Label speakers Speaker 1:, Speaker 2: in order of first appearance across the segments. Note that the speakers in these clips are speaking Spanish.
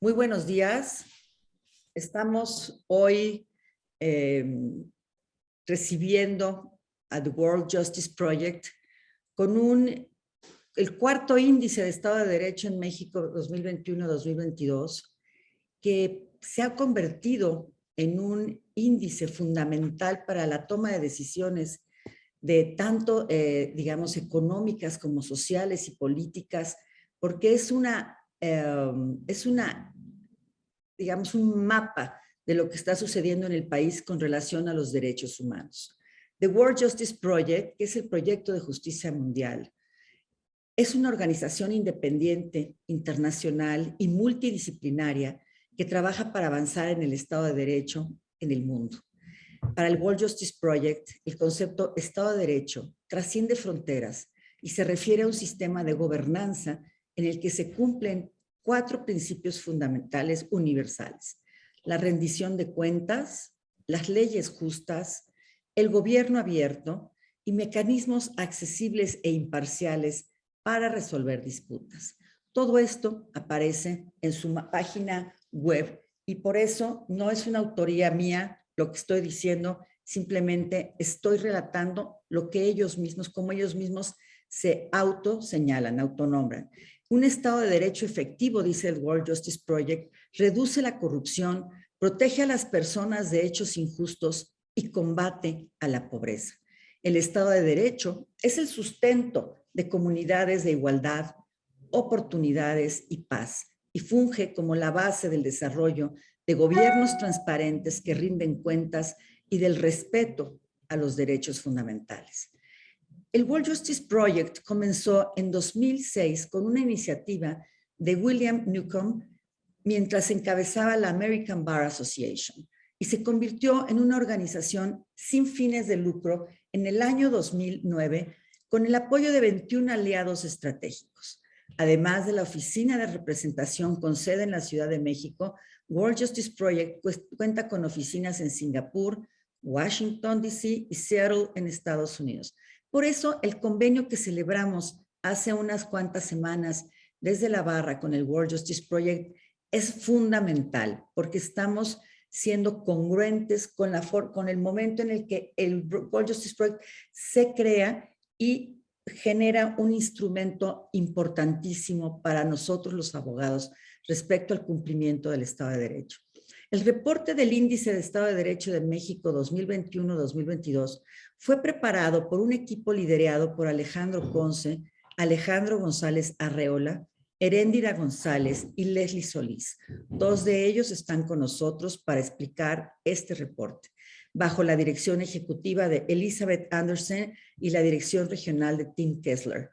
Speaker 1: Muy buenos días. Estamos hoy eh, recibiendo a The World Justice Project con el cuarto índice de Estado de Derecho en México 2021-2022, que se ha convertido en un índice fundamental para la toma de decisiones de tanto, digamos, económicas como sociales y políticas, porque digamos, un mapa de lo que está sucediendo en el país con relación a los derechos humanos. The World Justice Project, que es el proyecto de justicia mundial, es una organización independiente, internacional y multidisciplinaria que trabaja para avanzar en el Estado de Derecho en el mundo. Para el World Justice Project, el concepto Estado de Derecho trasciende fronteras y se refiere a un sistema de gobernanza en el que se cumplen 4 principios fundamentales universales: la rendición de cuentas, las leyes justas, el gobierno abierto y mecanismos accesibles e imparciales para resolver disputas. Todo esto aparece en su página web y por eso no es una autoría mía lo que estoy diciendo, simplemente estoy relatando lo que ellos mismos, como ellos mismos se autoseñalan, autonombran. Un Estado de Derecho efectivo, dice el World Justice Project, reduce la corrupción, protege a las personas de hechos injustos y combate a la pobreza. El Estado de Derecho es el sustento de comunidades de igualdad, oportunidades y paz, y funge como la base del desarrollo de gobiernos transparentes que rinden cuentas y del respeto a los derechos fundamentales. El World Justice Project comenzó en 2006 con una iniciativa de William Newcomb mientras encabezaba la American Bar Association y se convirtió en una organización sin fines de lucro en el año 2009 con el apoyo de 21 aliados estratégicos. Además de la Oficina de Representación con sede en la Ciudad de México, World Justice Project cuenta con oficinas en Singapur, Washington, D.C. y Seattle en Estados Unidos. Por eso, el convenio que celebramos hace unas cuantas semanas desde la barra con el World Justice Project es fundamental, porque estamos siendo congruentes con el momento en el que el World Justice Project se crea y genera un instrumento importantísimo para nosotros los abogados respecto al cumplimiento del Estado de Derecho. El reporte del Índice de Estado de Derecho de México 2021-2022 fue preparado por un equipo liderado por Alejandro Ponce, Alejandro González Arreola, Heréndira González y Leslie Solís. 2 de ellos están con nosotros para explicar este reporte, bajo la dirección ejecutiva de Elizabeth Anderson y la dirección regional de Tim Kessler.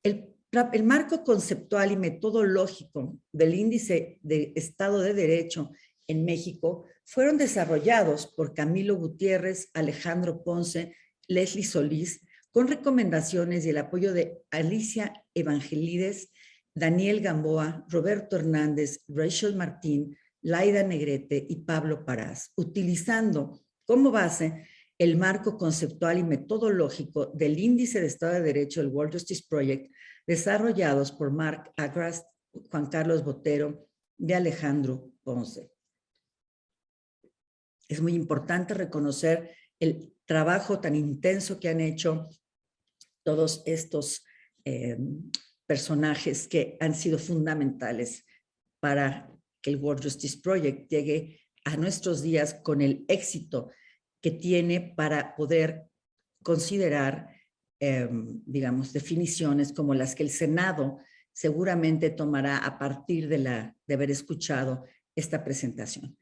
Speaker 1: El marco conceptual y metodológico del Índice de Estado de Derecho en México fueron desarrollados por Camilo Gutiérrez, Alejandro Ponce, Leslie Solís, con recomendaciones y el apoyo de Alicia Evangelides, Daniel Gamboa, Roberto Hernández, Rachel Martín, Laida Negrete y Pablo Parás, utilizando como base el marco conceptual y metodológico del Índice de Estado de Derecho del World Justice Project, desarrollados por Mark Agrast, Juan Carlos Botero y Alejandro Ponce. Es muy importante reconocer el trabajo tan intenso que han hecho todos estos personajes que han sido fundamentales para que el World Justice Project llegue a nuestros días con el éxito que tiene para poder considerar, digamos, definiciones como las que el Senado seguramente tomará a partir de haber escuchado esta presentación.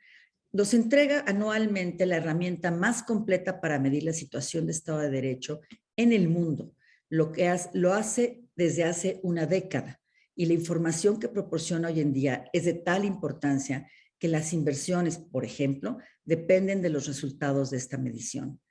Speaker 1: Nos entrega anualmente la herramienta más completa para medir la situación de Estado de Derecho en el mundo, lo hace desde hace una década, y la información que proporciona hoy en día es de tal importancia que las inversiones, por ejemplo, dependen de los resultados de esta medición.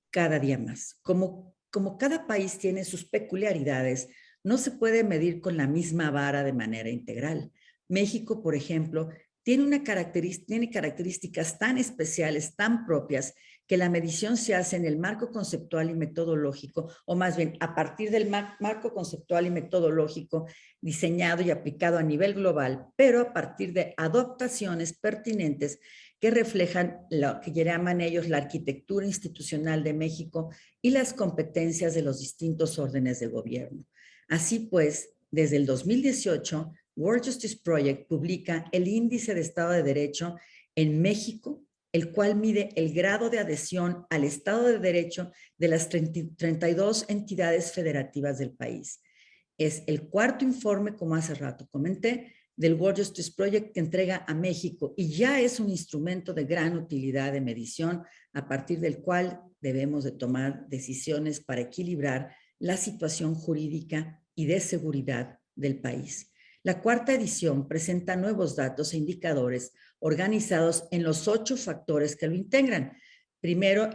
Speaker 1: Cada día más. Como cada país tiene sus peculiaridades, no se puede medir con la misma vara de manera integral. México, por ejemplo, tiene características tan especiales, tan propias, que la medición se hace en el marco conceptual y metodológico, o más bien a partir del marco conceptual y metodológico diseñado y aplicado a nivel global, pero a partir de adaptaciones pertinentes que reflejan lo que llaman ellos la arquitectura institucional de México y las competencias de los distintos órdenes de gobierno. Así pues, desde el 2018, World Justice Project publica el Índice de Estado de Derecho en México, el cual mide el grado de adhesión al Estado de Derecho de las 32 entidades federativas del país. Es el cuarto informe, como hace rato comenté, del World Justice Project que entrega a México y ya es un instrumento de gran utilidad de medición a partir del cual debemos de tomar decisiones para equilibrar la situación jurídica y de seguridad del país. La cuarta edición presenta nuevos datos e indicadores organizados en los 8 factores que lo integran. Primero,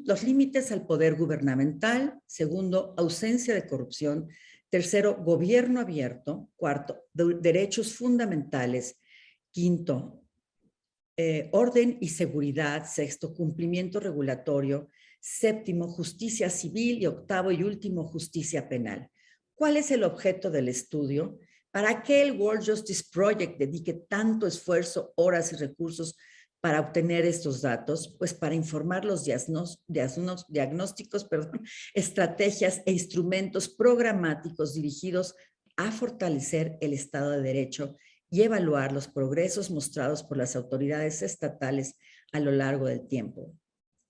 Speaker 1: los límites al poder gubernamental. Segundo, ausencia de corrupción. Tercero, gobierno abierto. Cuarto, derechos fundamentales. Quinto, orden y seguridad. Sexto, cumplimiento regulatorio. Séptimo, justicia civil. Y octavo y último, justicia penal. ¿Cuál es el objeto del estudio? ¿Para qué el World Justice Project dedique tanto esfuerzo, horas y recursos para obtener estos datos? Pues para informar los diagnósticos, estrategias e instrumentos programáticos dirigidos a fortalecer el Estado de Derecho y evaluar los progresos mostrados por las autoridades estatales a lo largo del tiempo.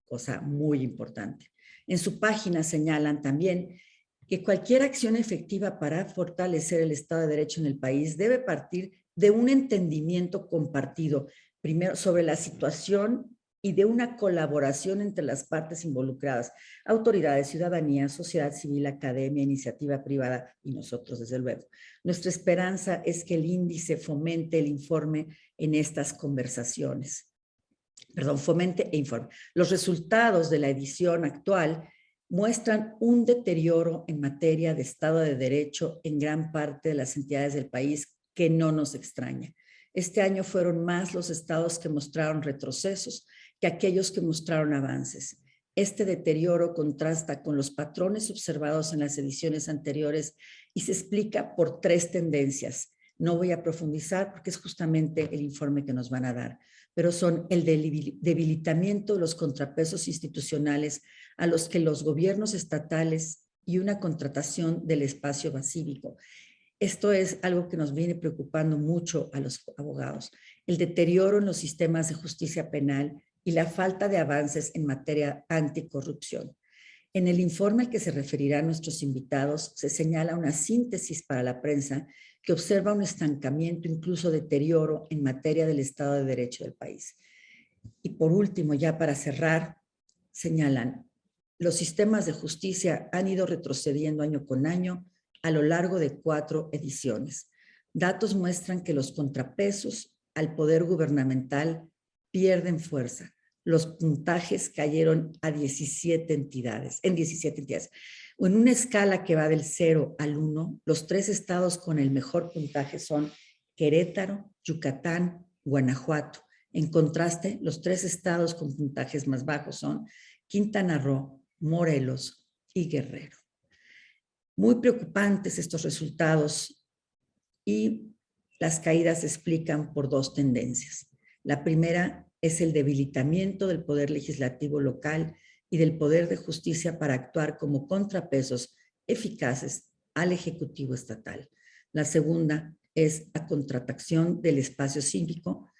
Speaker 1: Cosa muy importante. En su página señalan también que cualquier acción efectiva para fortalecer el Estado de Derecho en el país debe partir de un entendimiento compartido, primero sobre la situación y de una colaboración entre las partes involucradas, autoridades, ciudadanía, sociedad civil, academia, iniciativa privada y nosotros, desde luego. Nuestra esperanza es que el índice fomente el informe en estas conversaciones. Fomente e informe. Los resultados de la edición actual muestran un deterioro en materia de Estado de Derecho en gran parte de las entidades del país que no nos extraña. Este año fueron más los estados que mostraron retrocesos que aquellos que mostraron avances. Este deterioro contrasta con los patrones observados en las ediciones anteriores y se explica por 3 tendencias. No voy a profundizar porque es justamente el informe que nos van a dar, pero son el debilitamiento de los contrapesos institucionales a los que los gobiernos estatales y una contratación del espacio cívico. Esto es algo que nos viene preocupando mucho a los abogados. El deterioro en los sistemas de justicia penal y la falta de avances en materia anticorrupción. En el informe al que se referirán nuestros invitados, se señala una síntesis para la prensa que observa un estancamiento, incluso deterioro en materia del Estado de Derecho del país. Y por último, ya para cerrar, señalan, los sistemas de justicia han ido retrocediendo año con año a lo largo de 4 ediciones. Datos muestran que los contrapesos al poder gubernamental pierden fuerza. Los puntajes cayeron a 17 entidades, en 17 entidades. En una escala que va del 0 al 1, los 3 estados con el mejor puntaje son Querétaro, Yucatán, Guanajuato. En contraste, los 3 estados con puntajes más bajos son Quintana Roo, Morelos y Guerrero. Muy preocupantes estos resultados y las caídas se explican por 2 tendencias. La primera es el debilitamiento del poder legislativo local y del poder de justicia para actuar como contrapesos eficaces al Ejecutivo estatal. La segunda es la contratación del espacio cívico,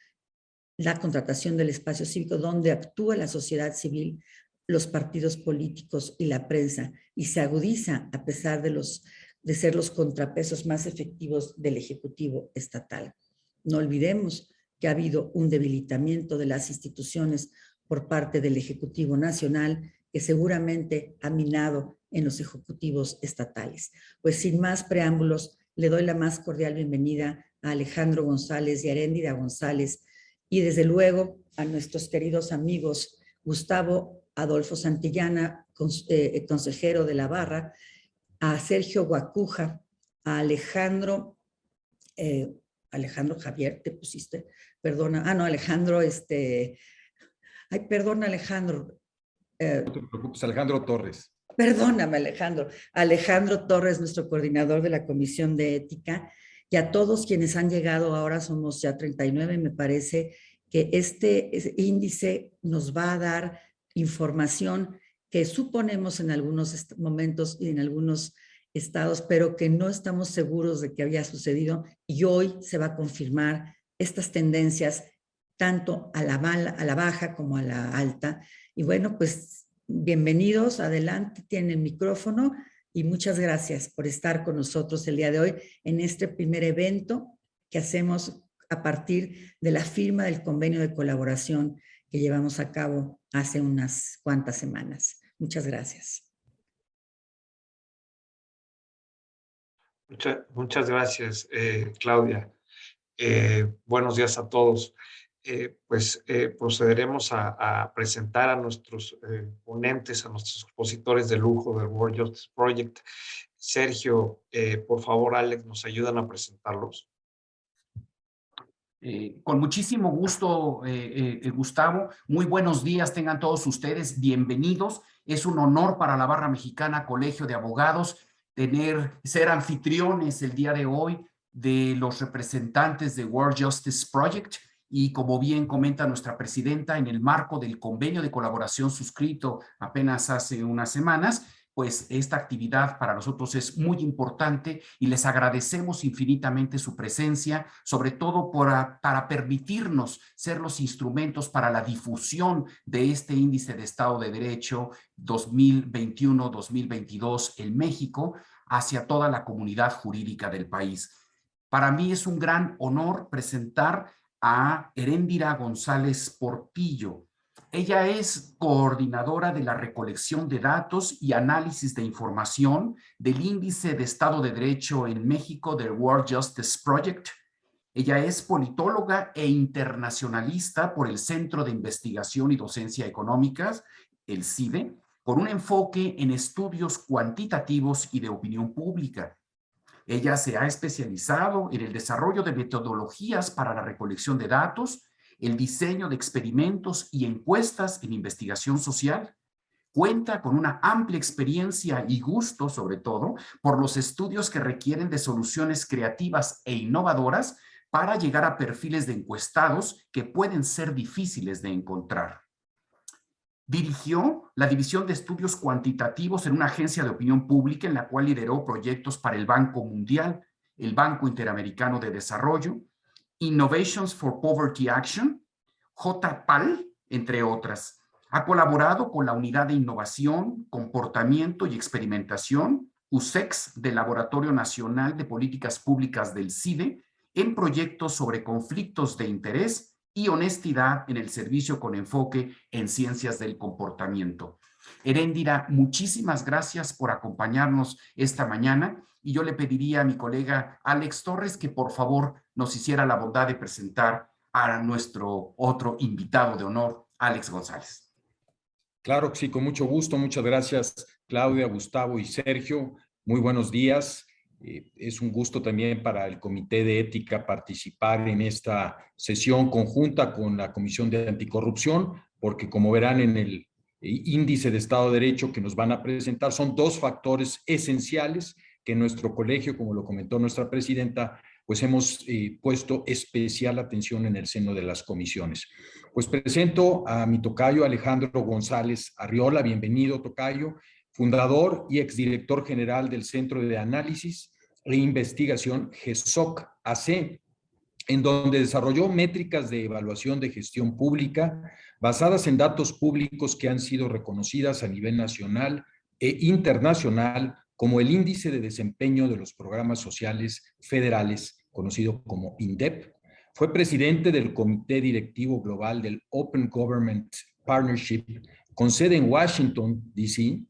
Speaker 1: donde actúa la sociedad civil, los partidos políticos y la prensa, y se agudiza a pesar de ser los contrapesos más efectivos del Ejecutivo estatal. No olvidemos que ha habido un debilitamiento de las instituciones por parte del Ejecutivo Nacional, que seguramente ha minado en los ejecutivos estatales. Pues sin más preámbulos, le doy la más cordial bienvenida a Alejandro González y a Heréndira González, y desde luego a nuestros queridos amigos Gustavo Adolfo Santillana, consejero de la Barra, a Sergio Guacuja, a Alejandro Javier, te pusiste, perdona, Alejandro, perdona Alejandro,
Speaker 2: No te preocupes, Alejandro Torres.
Speaker 1: Perdóname, Alejandro. Alejandro Torres, nuestro coordinador de la Comisión de Ética, y a todos quienes han llegado, ahora somos ya 39, me parece que este índice nos va a dar información que suponemos en algunos momentos y en algunos estados, pero que no estamos seguros de que había sucedido, y hoy se va a confirmar estas tendencias tanto a la baja como a la alta. Y bueno, pues bienvenidos, adelante, tienen el micrófono y muchas gracias por estar con nosotros el día de hoy en este primer evento que hacemos a partir de la firma del convenio de colaboración que llevamos a cabo hace unas cuantas semanas. Muchas gracias.
Speaker 3: Muchas gracias, Claudia. Buenos días a todos. Procederemos a presentar a nuestros ponentes, a nuestros expositores de lujo del World Justice Project. Sergio, por favor, Alex, ¿nos ayudan a presentarlos?
Speaker 4: Con muchísimo gusto, Gustavo. Muy buenos días, tengan todos ustedes bienvenidos. Es un honor para la Barra Mexicana Colegio de Abogados ser anfitriones el día de hoy de los representantes de World Justice Project. Y como bien comenta nuestra presidenta, en el marco del convenio de colaboración suscrito apenas hace unas semanas, pues esta actividad para nosotros es muy importante y les agradecemos infinitamente su presencia, sobre todo para permitirnos ser los instrumentos para la difusión de este índice de Estado de Derecho 2021-2022 en México hacia toda la comunidad jurídica del país. Para mí es un gran honor presentar a Heréndira González Portillo. Ella es coordinadora de la recolección de datos y análisis de información del Índice de Estado de Derecho en México del World Justice Project. Ella es politóloga e internacionalista por el Centro de Investigación y Docencia Económicas, el CIDE, con un enfoque en estudios cuantitativos y de opinión pública. Ella se ha especializado en el desarrollo de metodologías para la recolección de datos, el diseño de experimentos y encuestas en investigación social. Cuenta con una amplia experiencia y gusto, sobre todo, por los estudios que requieren de soluciones creativas e innovadoras para llegar a perfiles de encuestados que pueden ser difíciles de encontrar. Dirigió la División de Estudios Cuantitativos en una agencia de opinión pública en la cual lideró proyectos para el Banco Mundial, el Banco Interamericano de Desarrollo, Innovations for Poverty Action, JPAL, entre otras. Ha colaborado con la Unidad de Innovación, Comportamiento y Experimentación, USEX, del Laboratorio Nacional de Políticas Públicas del CIDE, en proyectos sobre conflictos de interés y honestidad en el servicio con enfoque en ciencias del comportamiento. Heréndira, muchísimas gracias por acompañarnos esta mañana y yo le pediría a mi colega Alex Torres que por favor nos hiciera la bondad de presentar a nuestro otro invitado de honor, Alex González.
Speaker 2: Claro que sí, con mucho gusto. Muchas gracias, Claudia, Gustavo y Sergio. Muy buenos días. Es un gusto también para el Comité de Ética participar en esta sesión conjunta con la Comisión de Anticorrupción, porque como verán en el índice de Estado de Derecho que nos van a presentar, son dos factores esenciales que en nuestro colegio, como lo comentó nuestra presidenta, pues hemos puesto especial atención en el seno de las comisiones. Pues presento a mi tocayo Alejandro González Arriola. Bienvenido, tocayo. Fundador y exdirector general del Centro de Análisis e Investigación GESOC AC, en donde desarrolló métricas de evaluación de gestión pública basadas en datos públicos que han sido reconocidas a nivel nacional e internacional, como el Índice de Desempeño de los Programas Sociales Federales, conocido como INDEP. Fue presidente del Comité Directivo Global del Open Government Partnership, con sede en Washington, D.C.,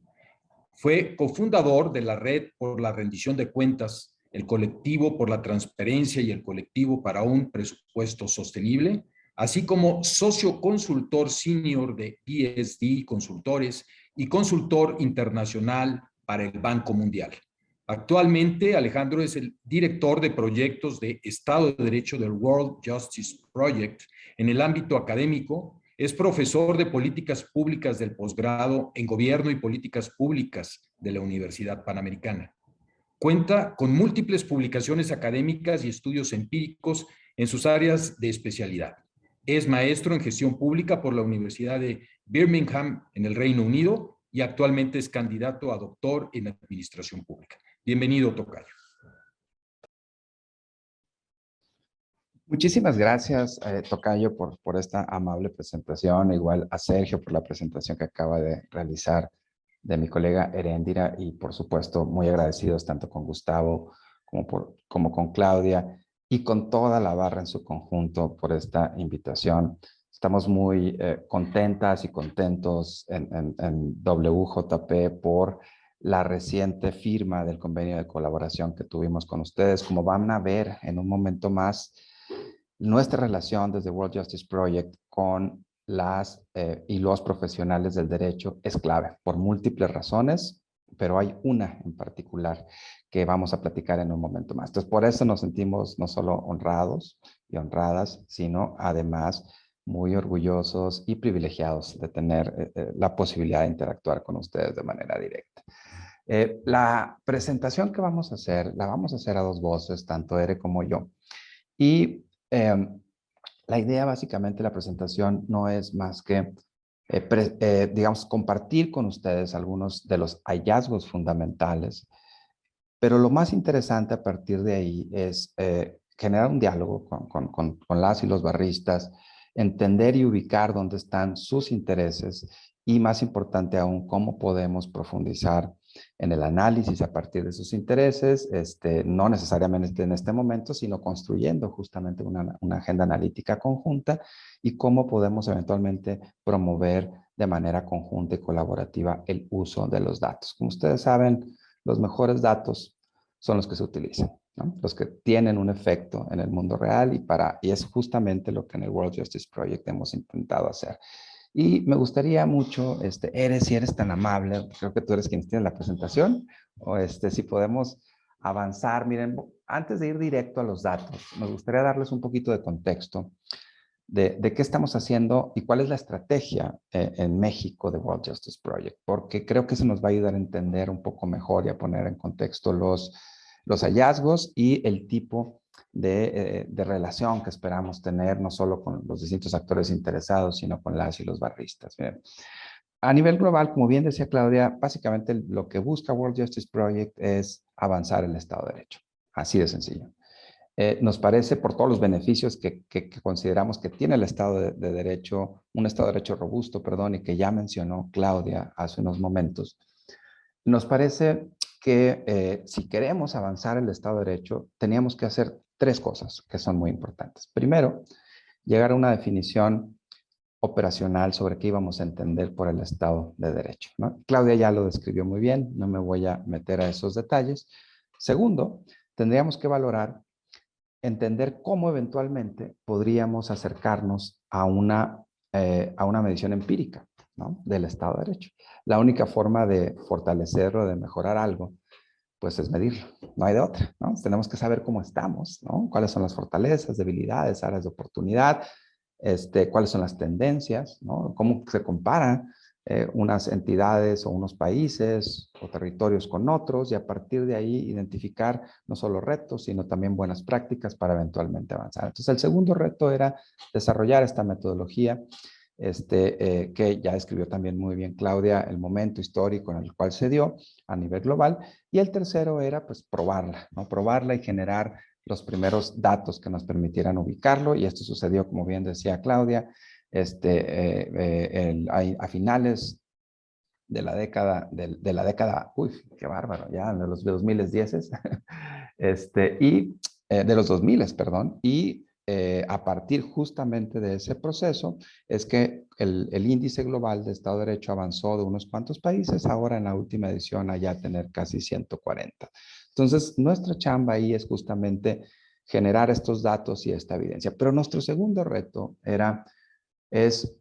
Speaker 2: fue cofundador de la Red por la Rendición de Cuentas, el Colectivo por la Transparencia y el Colectivo para un Presupuesto Sostenible, así como socio consultor senior de ESD Consultores y consultor internacional para el Banco Mundial. Actualmente, Alejandro es el director de proyectos de Estado de Derecho del World Justice Project en el ámbito académico Es profesor de políticas públicas del posgrado en Gobierno y Políticas Públicas de la Universidad Panamericana. Cuenta con múltiples publicaciones académicas y estudios empíricos en sus áreas de especialidad. Es maestro en gestión pública por la Universidad de Birmingham en el Reino Unido y actualmente es candidato a doctor en administración pública. Bienvenido, tocayo.
Speaker 5: Muchísimas gracias, tocayo, por esta amable presentación. Igual a Sergio por la presentación que acaba de realizar de mi colega Heréndira, y por supuesto muy agradecidos tanto con Gustavo como con Claudia y con toda la barra en su conjunto por esta invitación. Estamos muy contentas y contentos en WJP por la reciente firma del convenio de colaboración que tuvimos con ustedes. Como van a ver en un momento más, nuestra relación desde World Justice Project con las y los profesionales del derecho es clave por múltiples razones, pero hay una en particular que vamos a platicar en un momento más. Entonces, por eso nos sentimos no solo honrados y honradas, sino además muy orgullosos y privilegiados de tener la posibilidad de interactuar con ustedes de manera directa. La presentación que vamos a hacer, la vamos a hacer a dos voces, tanto Ere como yo. Y la idea básicamente de la presentación no es más que, digamos, compartir con ustedes algunos de los hallazgos fundamentales, pero lo más interesante a partir de ahí es generar un diálogo con las y los barristas, entender y ubicar dónde están sus intereses y, más importante aún, cómo podemos profundizar en el análisis a partir de sus intereses, no necesariamente en este momento, sino construyendo justamente una agenda analítica conjunta y cómo podemos eventualmente promover de manera conjunta y colaborativa el uso de los datos. Como ustedes saben, los mejores datos son los que se utilizan, ¿no? Los que tienen un efecto en el mundo real y es justamente lo que en el World Justice Project hemos intentado hacer. Y me gustaría mucho, si eres tan amable, creo que tú eres quien tiene la presentación, o si podemos avanzar. Miren, antes de ir directo a los datos, me gustaría darles un poquito de contexto de qué estamos haciendo y cuál es la estrategia en México de World Justice Project, porque creo que eso nos va a ayudar a entender un poco mejor y a poner en contexto los hallazgos y el tipo de relación que esperamos tener, no solo con los distintos actores interesados, sino con las y los barristas. Bien. A nivel global, como bien decía Claudia, básicamente lo que busca World Justice Project es avanzar el Estado de Derecho. Así de sencillo. Nos parece, por todos los beneficios que consideramos que tiene el Estado de Derecho, un Estado de Derecho robusto, perdón, y que ya mencionó Claudia hace unos momentos, nos parece que si queremos avanzar el Estado de Derecho, teníamos que hacer tres cosas que son muy importantes. Primero, llegar a una definición operacional sobre qué íbamos a entender por el Estado de Derecho, ¿no? Claudia ya lo describió muy bien, no me voy a meter a esos detalles. Segundo, tendríamos que entender cómo eventualmente podríamos acercarnos a una medición empírica, ¿no?, del Estado de Derecho. La única forma de fortalecerlo, de mejorar algo, pues es medirlo. No hay de otra, ¿no? Tenemos que saber cómo estamos, ¿no? Cuáles son las fortalezas, debilidades, áreas de oportunidad, cuáles son las tendencias, ¿no? Cómo se comparan unas entidades o unos países o territorios con otros, y a partir de ahí identificar no solo retos, sino también buenas prácticas para eventualmente avanzar. Entonces, el segundo reto era desarrollar esta metodología, que ya describió también muy bien Claudia, el momento histórico en el cual se dio a nivel global. Y el tercero era, pues, probarla, ¿no? Probarla y generar los primeros datos que nos permitieran ubicarlo, y esto sucedió, como bien decía Claudia, a finales de la década, uy, qué bárbaro, ya de los 2010, y de los 2000, perdón, y a partir justamente de ese proceso es que el índice global de Estado de Derecho avanzó de unos cuantos países, ahora en la última edición allá tener casi 140. Entonces, nuestra chamba ahí es justamente generar estos datos y esta evidencia. Pero nuestro segundo reto es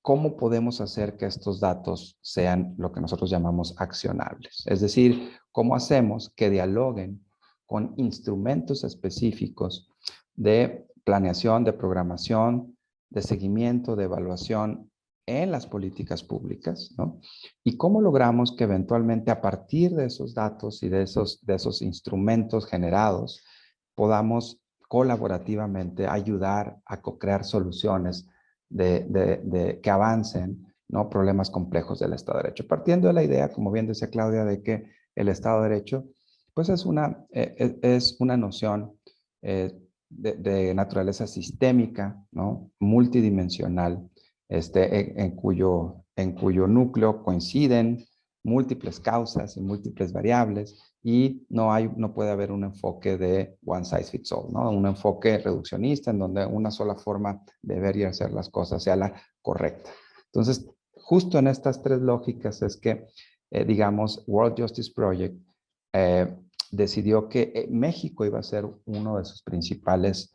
Speaker 5: cómo podemos hacer que estos datos sean lo que nosotros llamamos accionables. Es decir, cómo hacemos que dialoguen con instrumentos específicos de planeación, de programación, de seguimiento, de evaluación en las políticas públicas, ¿no? Y cómo logramos que eventualmente a partir de esos datos y de esos instrumentos generados podamos colaborativamente ayudar a co-crear soluciones que avancen, ¿no? Problemas complejos del Estado de Derecho. Partiendo de la idea, como bien decía Claudia, de que el Estado de Derecho pues es una noción de naturaleza sistémica, ¿no? Multidimensional, en cuyo núcleo coinciden múltiples causas y múltiples variables y no puede haber un enfoque de one size fits all, ¿no? Un enfoque reduccionista en donde una sola forma de ver y hacer las cosas sea la correcta. Entonces, justo en estas tres lógicas es que, digamos, World Justice Project decidió que México iba a ser uno de sus principales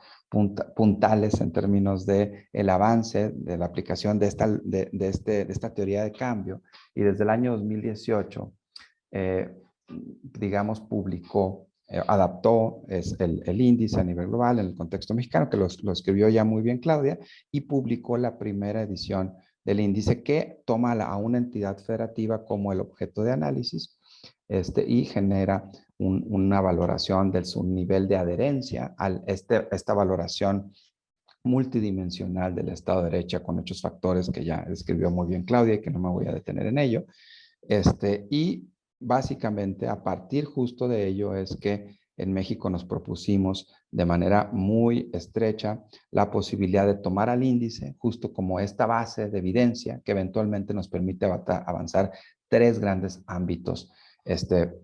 Speaker 5: puntales en términos de el avance de la aplicación de esta teoría de cambio. Y desde el año 2018, digamos, adaptó el índice a nivel global en el contexto mexicano, que lo escribió ya muy bien Claudia, y publicó la primera edición del índice que toma a una entidad federativa como el objeto de análisis y genera una valoración de su nivel de adherencia a esta valoración multidimensional del Estado de Derecho con muchos factores que ya describió muy bien Claudia y que no me voy a detener en ello. Y básicamente a partir justo de ello es que en México nos propusimos de manera muy estrecha la posibilidad de tomar al índice justo como esta base de evidencia que eventualmente nos permite avanzar tres grandes ámbitos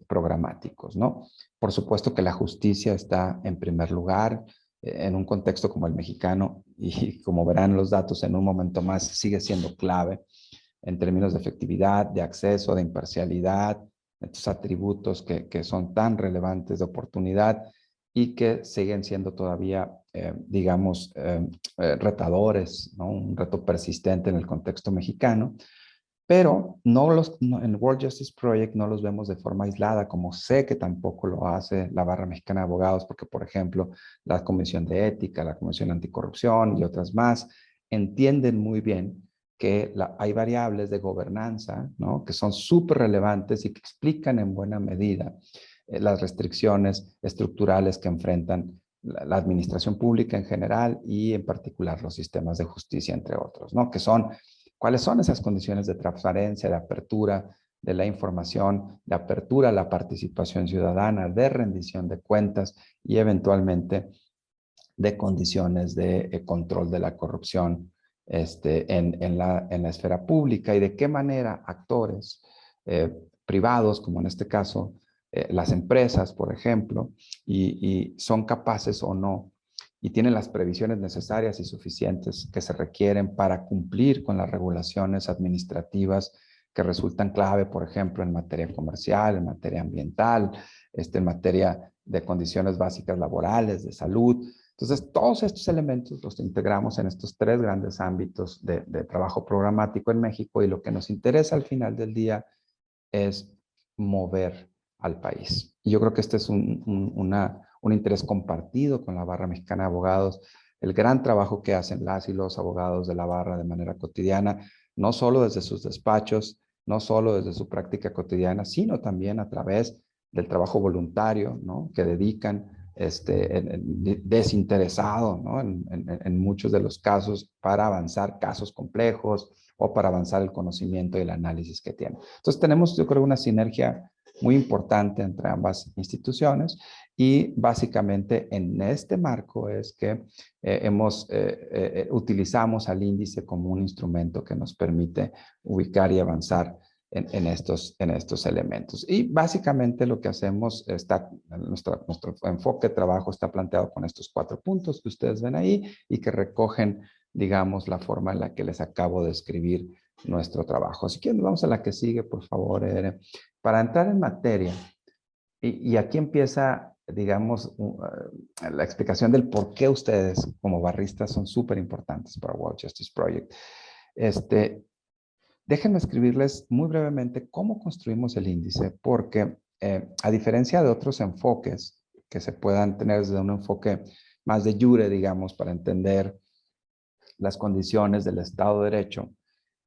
Speaker 5: programáticos, ¿no? Por supuesto que la justicia está en primer lugar en un contexto como el mexicano y como verán los datos en un momento más sigue siendo clave en términos de efectividad, de acceso, de imparcialidad, estos atributos que son tan relevantes de oportunidad y que siguen siendo todavía, digamos, retadores, ¿no? Un reto persistente en el contexto mexicano. Pero en World Justice Project no los vemos de forma aislada, como sé que tampoco lo hace la Barra Mexicana de Abogados, porque, por ejemplo, la Comisión de Ética, la Comisión Anticorrupción y otras más entienden muy bien que hay variables de gobernanza, ¿no? Que son súper relevantes y que explican en buena medida las restricciones estructurales que enfrentan la administración pública en general y en particular los sistemas de justicia, entre otros, ¿no? ¿Cuáles son esas condiciones de transparencia, de apertura de la información, de apertura a la participación ciudadana, de rendición de cuentas y eventualmente de condiciones de control de la corrupción en la esfera pública y de qué manera actores privados, como en este caso las empresas, por ejemplo, y son capaces o no y tienen las previsiones necesarias y suficientes que se requieren para cumplir con las regulaciones administrativas que resultan clave, por ejemplo, en materia comercial, en materia ambiental, en materia de condiciones básicas laborales, de salud. Entonces, todos estos elementos los integramos en estos tres grandes ámbitos de trabajo programático en México y lo que nos interesa al final del día es mover al país. Y yo creo que este es un interés compartido con la Barra Mexicana de Abogados, el gran trabajo que hacen las y los abogados de la Barra de manera cotidiana, no solo desde sus despachos, no solo desde su práctica cotidiana, sino también a través del trabajo voluntario, ¿no? Que dedican desinteresado, ¿no? En muchos de los casos para avanzar casos complejos o para avanzar el conocimiento y el análisis que tienen. Entonces tenemos, yo creo, una sinergia muy importante entre ambas instituciones y básicamente en este marco es que utilizamos al índice como un instrumento que nos permite ubicar y avanzar en estos elementos. Y básicamente lo que hacemos nuestro enfoque de trabajo está planteado con estos 4 puntos que ustedes ven ahí y que recogen, digamos, la forma en la que les acabo de escribir nuestro trabajo. Así que vamos a la que sigue, por favor, Ere. Para entrar en materia, y aquí empieza, digamos, la explicación del por qué ustedes como barristas son súper importantes para World Justice Project. Déjenme escribirles muy brevemente cómo construimos el índice, porque a diferencia de otros enfoques que se puedan tener desde un enfoque más de jure, digamos, para entender las condiciones del Estado de Derecho,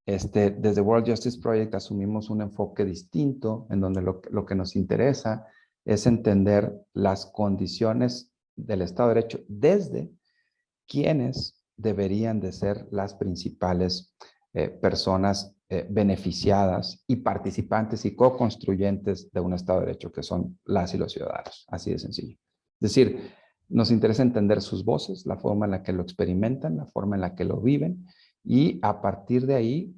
Speaker 5: desde World Justice Project asumimos un enfoque distinto en donde lo que nos interesa es entender las condiciones del Estado de Derecho desde quienes deberían de ser las principales personas beneficiadas y participantes y co-construyentes de un Estado de Derecho, que son las y los ciudadanos, así de sencillo. Es decir, nos interesa entender sus voces, la forma en la que lo experimentan, la forma en la que lo viven, y a partir de ahí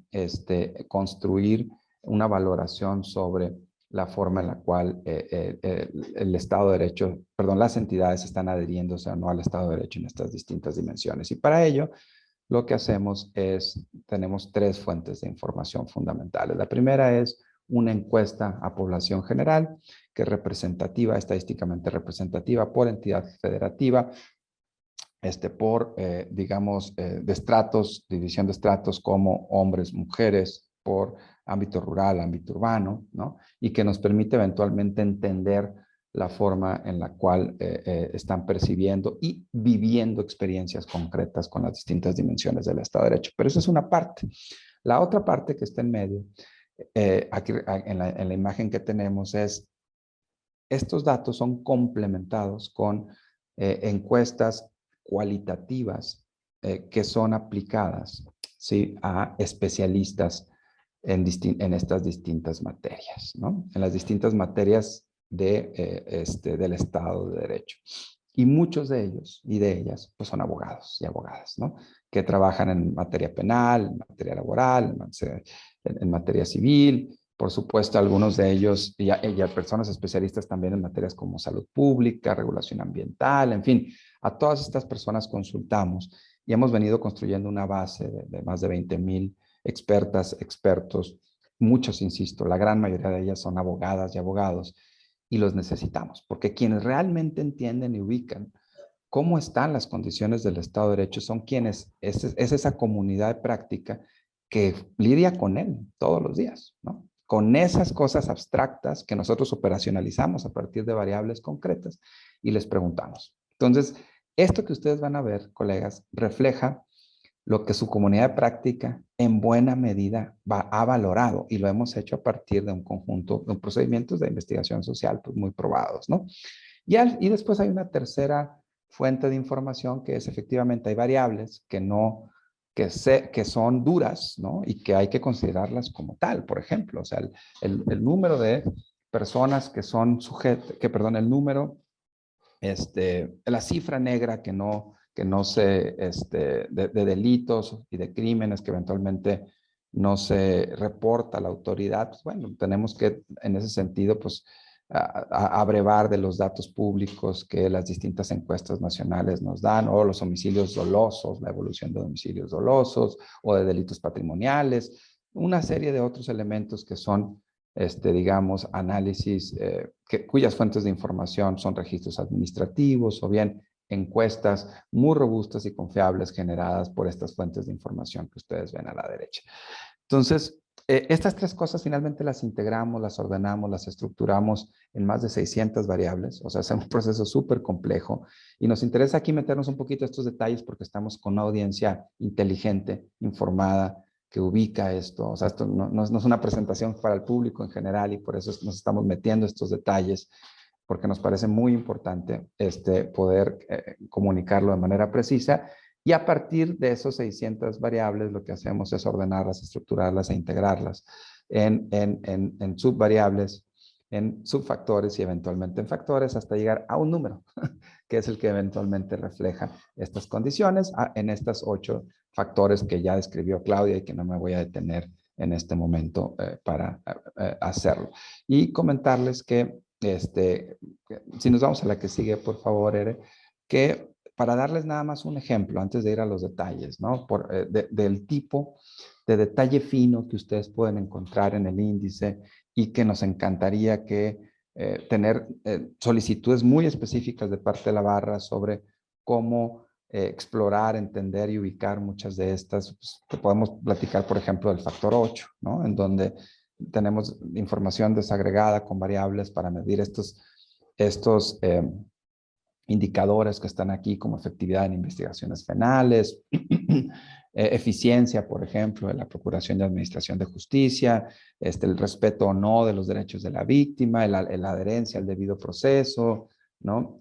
Speaker 5: construir una valoración sobre la forma en la cual el Estado de Derecho, perdón, las entidades están adhiriéndose o no al Estado de Derecho en estas distintas dimensiones. Y para ello, lo que hacemos es, tenemos 3 fuentes de información fundamentales. La primera es una encuesta a población general, que es representativa, estadísticamente representativa por entidad federativa, por, digamos, de estratos, división de estratos como hombres, mujeres, por ámbito rural, ámbito urbano, ¿no? Y que nos permite eventualmente entender la forma en la cual están percibiendo y viviendo experiencias concretas con las distintas dimensiones del Estado de Derecho. Pero esa es una parte. La otra parte que está en medio, aquí en la imagen que tenemos es, estos datos son complementados con encuestas cualitativas que son aplicadas, ¿sí?, a especialistas en estas distintas materias, ¿no? En las distintas materias del Estado de Derecho. Y muchos de ellos y de ellas pues son abogados y abogadas, ¿no? Que trabajan en materia penal, en materia laboral, en materia civil. Por supuesto, algunos de ellos y personas especialistas también en materias como salud pública, regulación ambiental, en fin, a todas estas personas consultamos y hemos venido construyendo una base de más de 20,000 expertas, expertos, muchos, insisto, la gran mayoría de ellas son abogadas y abogados, y los necesitamos, porque quienes realmente entienden y ubican cómo están las condiciones del Estado de Derecho son quienes, es esa comunidad de práctica que lidia con él todos los días, ¿no? Con esas cosas abstractas que nosotros operacionalizamos a partir de variables concretas y les preguntamos. Entonces, esto que ustedes van a ver, colegas, refleja lo que su comunidad de práctica en buena medida ha valorado, y lo hemos hecho a partir de un conjunto de procedimientos de investigación social pues, muy probados, ¿no? Y después hay una tercera fuente de información que es efectivamente hay variables que son duras, ¿no? Y que hay que considerarlas como tal. Por ejemplo, o sea, el número de personas que son sujetos, el número, la cifra negra que no se, de delitos y de crímenes que eventualmente no se reporta a la autoridad, pues bueno, tenemos que, en ese sentido, pues, abrevar de los datos públicos que las distintas encuestas nacionales nos dan, o los homicidios dolosos, la evolución de homicidios dolosos, o de delitos patrimoniales, una serie de otros elementos que son, digamos, análisis, cuyas fuentes de información son registros administrativos o bien encuestas muy robustas y confiables generadas por estas fuentes de información que ustedes ven a la derecha. Entonces, estas 3 cosas finalmente las integramos, las ordenamos, las estructuramos en más de 600 variables, o sea, es un proceso súper complejo, y nos interesa aquí meternos un poquito a estos detalles porque estamos con una audiencia inteligente, informada, que ubica esto. O sea, esto no es una presentación para el público en general, y por eso nos estamos metiendo estos detalles, porque nos parece muy importante poder comunicarlo de manera precisa. Y a partir de esos 600 variables, lo que hacemos es ordenarlas, estructurarlas e integrarlas en subvariables, en subfactores y eventualmente en factores, hasta llegar a un número, que es el que eventualmente refleja estas condiciones en estas 8 factores que ya describió Claudia y que no me voy a detener en este momento para hacerlo. Y comentarles que, si nos vamos a la que sigue, por favor, Ere, que para darles nada más un ejemplo, antes de ir a los detalles, ¿no? Del tipo de detalle fino que ustedes pueden encontrar en el índice y que nos encantaría tener solicitudes muy específicas de parte de la barra sobre cómo explorar, entender y ubicar muchas de estas. Pues, que podemos platicar, por ejemplo, del factor 8, ¿no? En donde tenemos información desagregada con variables para medir estos indicadores que están aquí como efectividad en investigaciones penales, eficiencia, por ejemplo, de la Procuración de Administración de Justicia, el respeto o no de los derechos de la víctima, la adherencia al debido proceso, ¿no?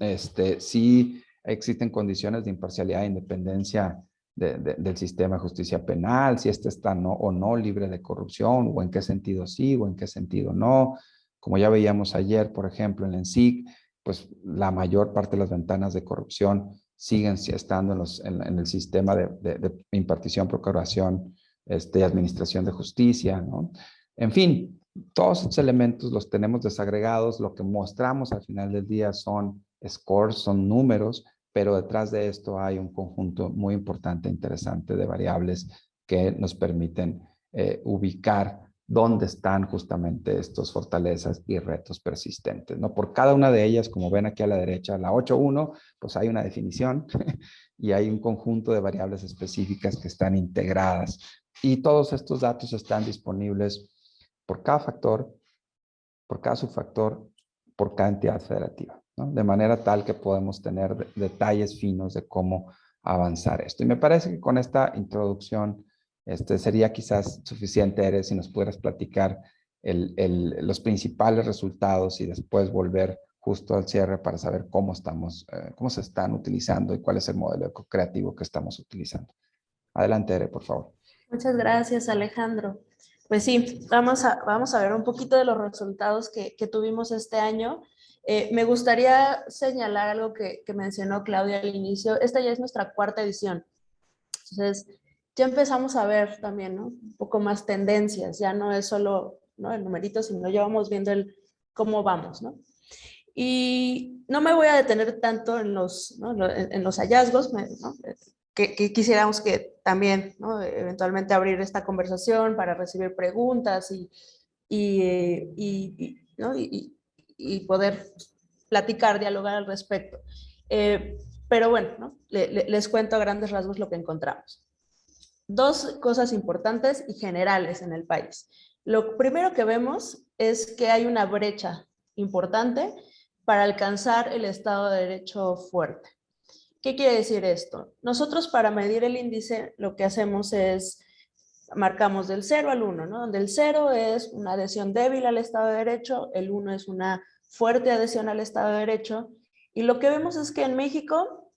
Speaker 5: Si existen condiciones de imparcialidad e independencia del sistema de justicia penal, si está o no libre de corrupción, o en qué sentido sí, o en qué sentido no. Como ya veíamos ayer, por ejemplo, en la ENSIC, pues la mayor parte de las ventanas de corrupción siguen estando en el sistema de impartición, procuración y administración de justicia, ¿no? En fin, todos estos elementos los tenemos desagregados. Lo que mostramos al final del día son scores, son números, pero detrás de esto hay un conjunto muy importante e interesante de variables que nos permiten ubicar dónde están justamente estos fortalezas y retos persistentes, ¿no? Por cada una de ellas, como ven aquí a la derecha, la 8.1, pues hay una definición y hay un conjunto de variables específicas que están integradas. Y todos estos datos están disponibles por cada factor, por cada subfactor, por cada entidad federativa, ¿no? De manera tal que podemos tener detalles finos de cómo avanzar esto. Y me parece que con esta introducción sería quizás suficiente, Eres, si nos pudieras platicar los principales resultados y después volver justo al cierre para saber cómo se están utilizando y cuál es el modelo creativo que estamos utilizando. Adelante, Ere, por favor.
Speaker 6: Muchas gracias, Alejandro. Pues sí, vamos a ver un poquito de los resultados que tuvimos este año. Me gustaría señalar algo que mencionó Claudia al inicio. Esta ya es nuestra 4ª edición. Entonces, ya empezamos a ver también, ¿no?, un poco más tendencias. Ya no es solo, ¿no?, el numerito, sino ya vamos viendo cómo vamos, ¿no? Y no me voy a detener tanto en los hallazgos, ¿no?, que quisiéramos que también, ¿no?, eventualmente abrir esta conversación para recibir preguntas ¿no?, y poder platicar, dialogar al respecto. Pero bueno, ¿no?, les cuento a grandes rasgos lo que encontramos. 2 cosas importantes y generales en el país. Lo primero que vemos es que hay una brecha importante para alcanzar el Estado de Derecho fuerte. ¿Qué quiere decir esto? Nosotros, para medir el índice, lo que hacemos es, marcamos del 0 al 1, ¿no? Donde el 0 es una adhesión débil al Estado de Derecho, el 1 es una fuerte adhesión al Estado de Derecho, y lo que vemos es que en México,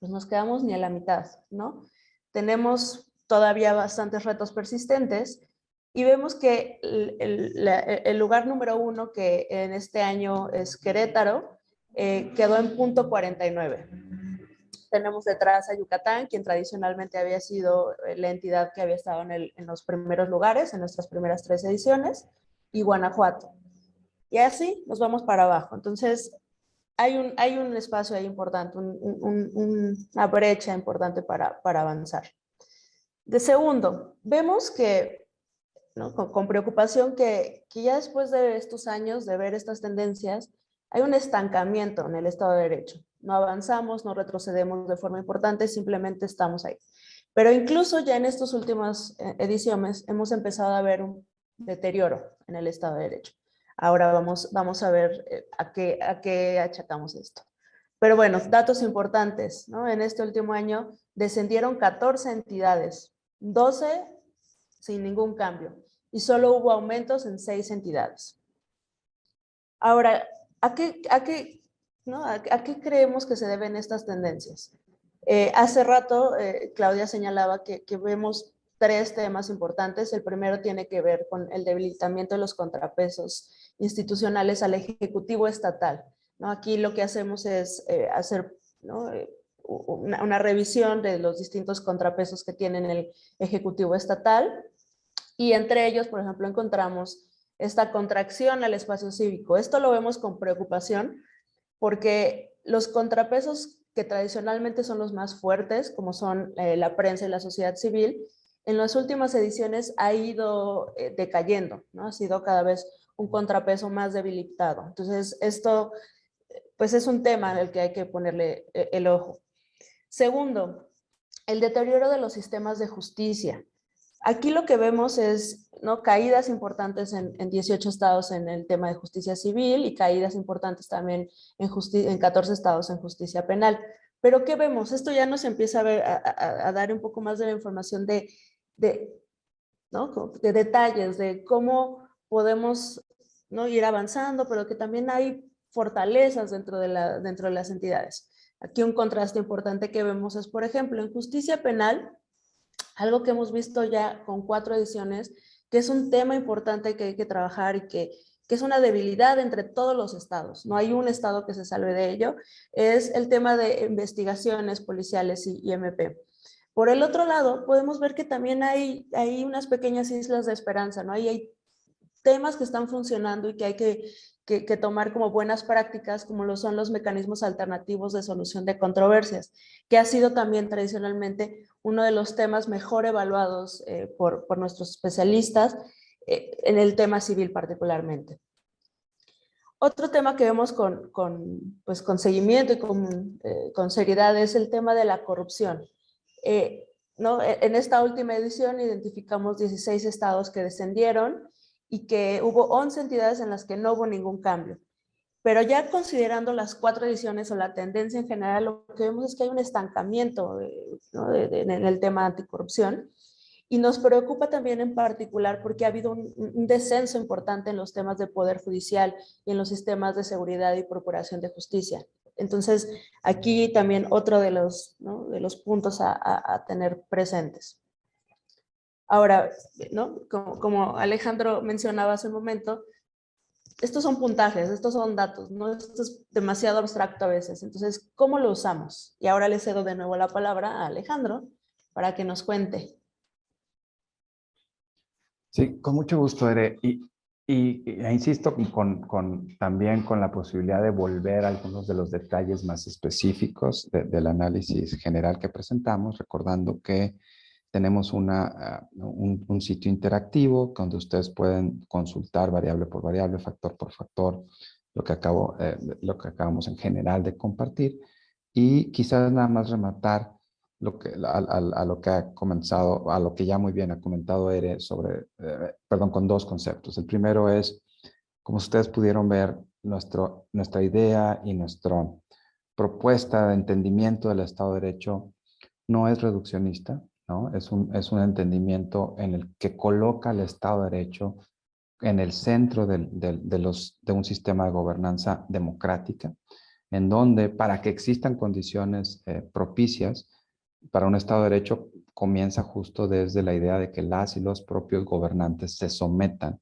Speaker 6: pues nos quedamos ni a la mitad, ¿no? Tenemos todavía bastantes retos persistentes, y vemos que el lugar número 1, que en este año es Querétaro, quedó en .49. Tenemos detrás a Yucatán, quien tradicionalmente había sido la entidad que había estado en los primeros lugares, en nuestras primeras 3 ediciones, y Guanajuato. Y así nos vamos para abajo. Entonces, hay un espacio ahí importante, una brecha importante para avanzar. De segundo, vemos que, ¿no?, con preocupación que ya después de estos años de ver estas tendencias, hay un estancamiento en el Estado de Derecho. No avanzamos, no retrocedemos de forma importante, simplemente estamos ahí. Pero incluso ya en estas últimas ediciones hemos empezado a ver un deterioro en el Estado de Derecho. Ahora vamos a ver a qué achacamos esto. Pero bueno, datos importantes, ¿no? En este último año descendieron 14 entidades, 12 sin ningún cambio, y solo hubo aumentos en 6 entidades. Ahora, ¿a qué creemos que se deben estas tendencias? Hace rato Claudia señalaba que vemos 3 temas importantes. El primero tiene que ver con el debilitamiento de los contrapesos institucionales al Ejecutivo estatal, ¿no? Aquí lo que hacemos es hacer, ¿no?, una revisión de los distintos contrapesos que tienen el Ejecutivo estatal, y entre ellos, por ejemplo, encontramos esta contracción al espacio cívico. Esto lo vemos con preocupación porque los contrapesos que tradicionalmente son los más fuertes, como son la prensa y la sociedad civil, en las últimas ediciones ha ido decayendo, ¿no? Ha sido cada vez un contrapeso más debilitado. Entonces, esto pues es un tema en el que hay que ponerle el ojo. Segundo, el deterioro de los sistemas de justicia. Aquí lo que vemos es, ¿no?, caídas importantes en 18 estados en el tema de justicia civil y caídas importantes también en 14 estados en justicia penal. Pero ¿qué vemos? Esto ya nos empieza a dar un poco más de la información ¿no?, de detalles, de cómo podemos, ¿no?, ir avanzando, pero que también hay fortalezas dentro de las entidades. Aquí un contraste importante que vemos es, por ejemplo, en justicia penal, algo que hemos visto ya con 4 ediciones, que es un tema importante que hay que trabajar y que es una debilidad entre todos los estados. No hay un estado que se salve de ello. Es el tema de investigaciones policiales y MP. Por el otro lado, podemos ver que también hay unas pequeñas islas de esperanza, ¿no? Hay temas que están funcionando y que hay que tomar como buenas prácticas, como lo son los mecanismos alternativos de solución de controversias, que ha sido también tradicionalmente uno de los temas mejor evaluados por nuestros especialistas en el tema civil particularmente. Otro tema que vemos con seguimiento y con seriedad es el tema de la corrupción. ¿No? En esta última edición identificamos 16 estados que descendieron y que hubo 11 entidades en las que no hubo ningún cambio. Pero ya considerando las 4 ediciones o la tendencia en general, lo que vemos es que hay un estancamiento, ¿no?, en el tema anticorrupción. Y nos preocupa también en particular porque ha habido un descenso importante en los temas de poder judicial y en los sistemas de seguridad y procuración de justicia. Entonces, aquí también otro de los, ¿no?, de los puntos a tener presentes. Ahora, ¿no?, como Alejandro mencionaba hace un momento, estos son puntajes, estos son datos, ¿no? Esto es demasiado abstracto a veces. Entonces, ¿cómo lo usamos? Y ahora le cedo de nuevo la palabra a Alejandro para que nos cuente.
Speaker 5: Sí, con mucho gusto, Ere. Insisto también con la posibilidad de volver a algunos de los detalles más específicos del análisis general que presentamos, recordando que tenemos un sitio interactivo donde ustedes pueden consultar variable por variable, factor por factor, lo que acabamos en general de compartir. Y quizás nada más rematar a lo que ha comenzado, a lo que ya muy bien ha comentado Ere con 2 conceptos. El primero es, como ustedes pudieron ver, nuestra idea y nuestra propuesta de entendimiento del Estado de Derecho no es reduccionista, ¿no? Es un entendimiento en el que coloca al Estado de Derecho en el centro de un sistema de gobernanza democrática, en donde para que existan condiciones propicias para un Estado de Derecho comienza justo desde la idea de que las y los propios gobernantes se sometan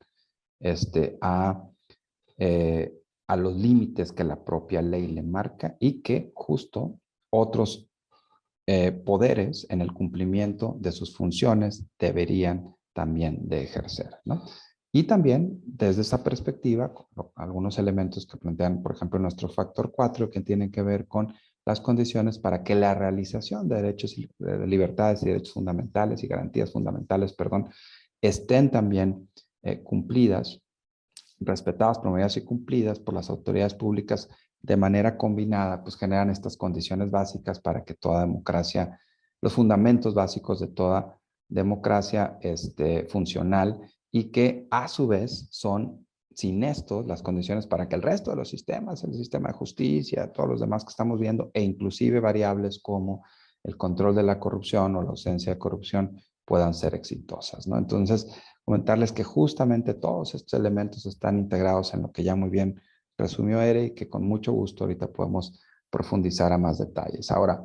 Speaker 5: a los límites que la propia ley le marca y que justo otros poderes en el cumplimiento de sus funciones deberían también de ejercer, ¿no? Y también desde esa perspectiva, algunos elementos que plantean, por ejemplo, nuestro factor 4, que tienen que ver con las condiciones para que la realización de derechos, de libertades y derechos fundamentales y garantías fundamentales, estén también cumplidas, respetadas, promovidas y cumplidas por las autoridades públicas de manera combinada, pues generan estas condiciones básicas para que toda democracia, los fundamentos básicos de toda democracia funcional, y que a su vez son, sin estos, las condiciones para que el resto de los sistemas, el sistema de justicia, todos los demás que estamos viendo, e inclusive variables como el control de la corrupción o la ausencia de corrupción, puedan ser exitosas, ¿no? Entonces, comentarles que justamente todos estos elementos están integrados en lo que ya muy bien resumió Ere y que con mucho gusto ahorita podemos profundizar a más detalles. Ahora,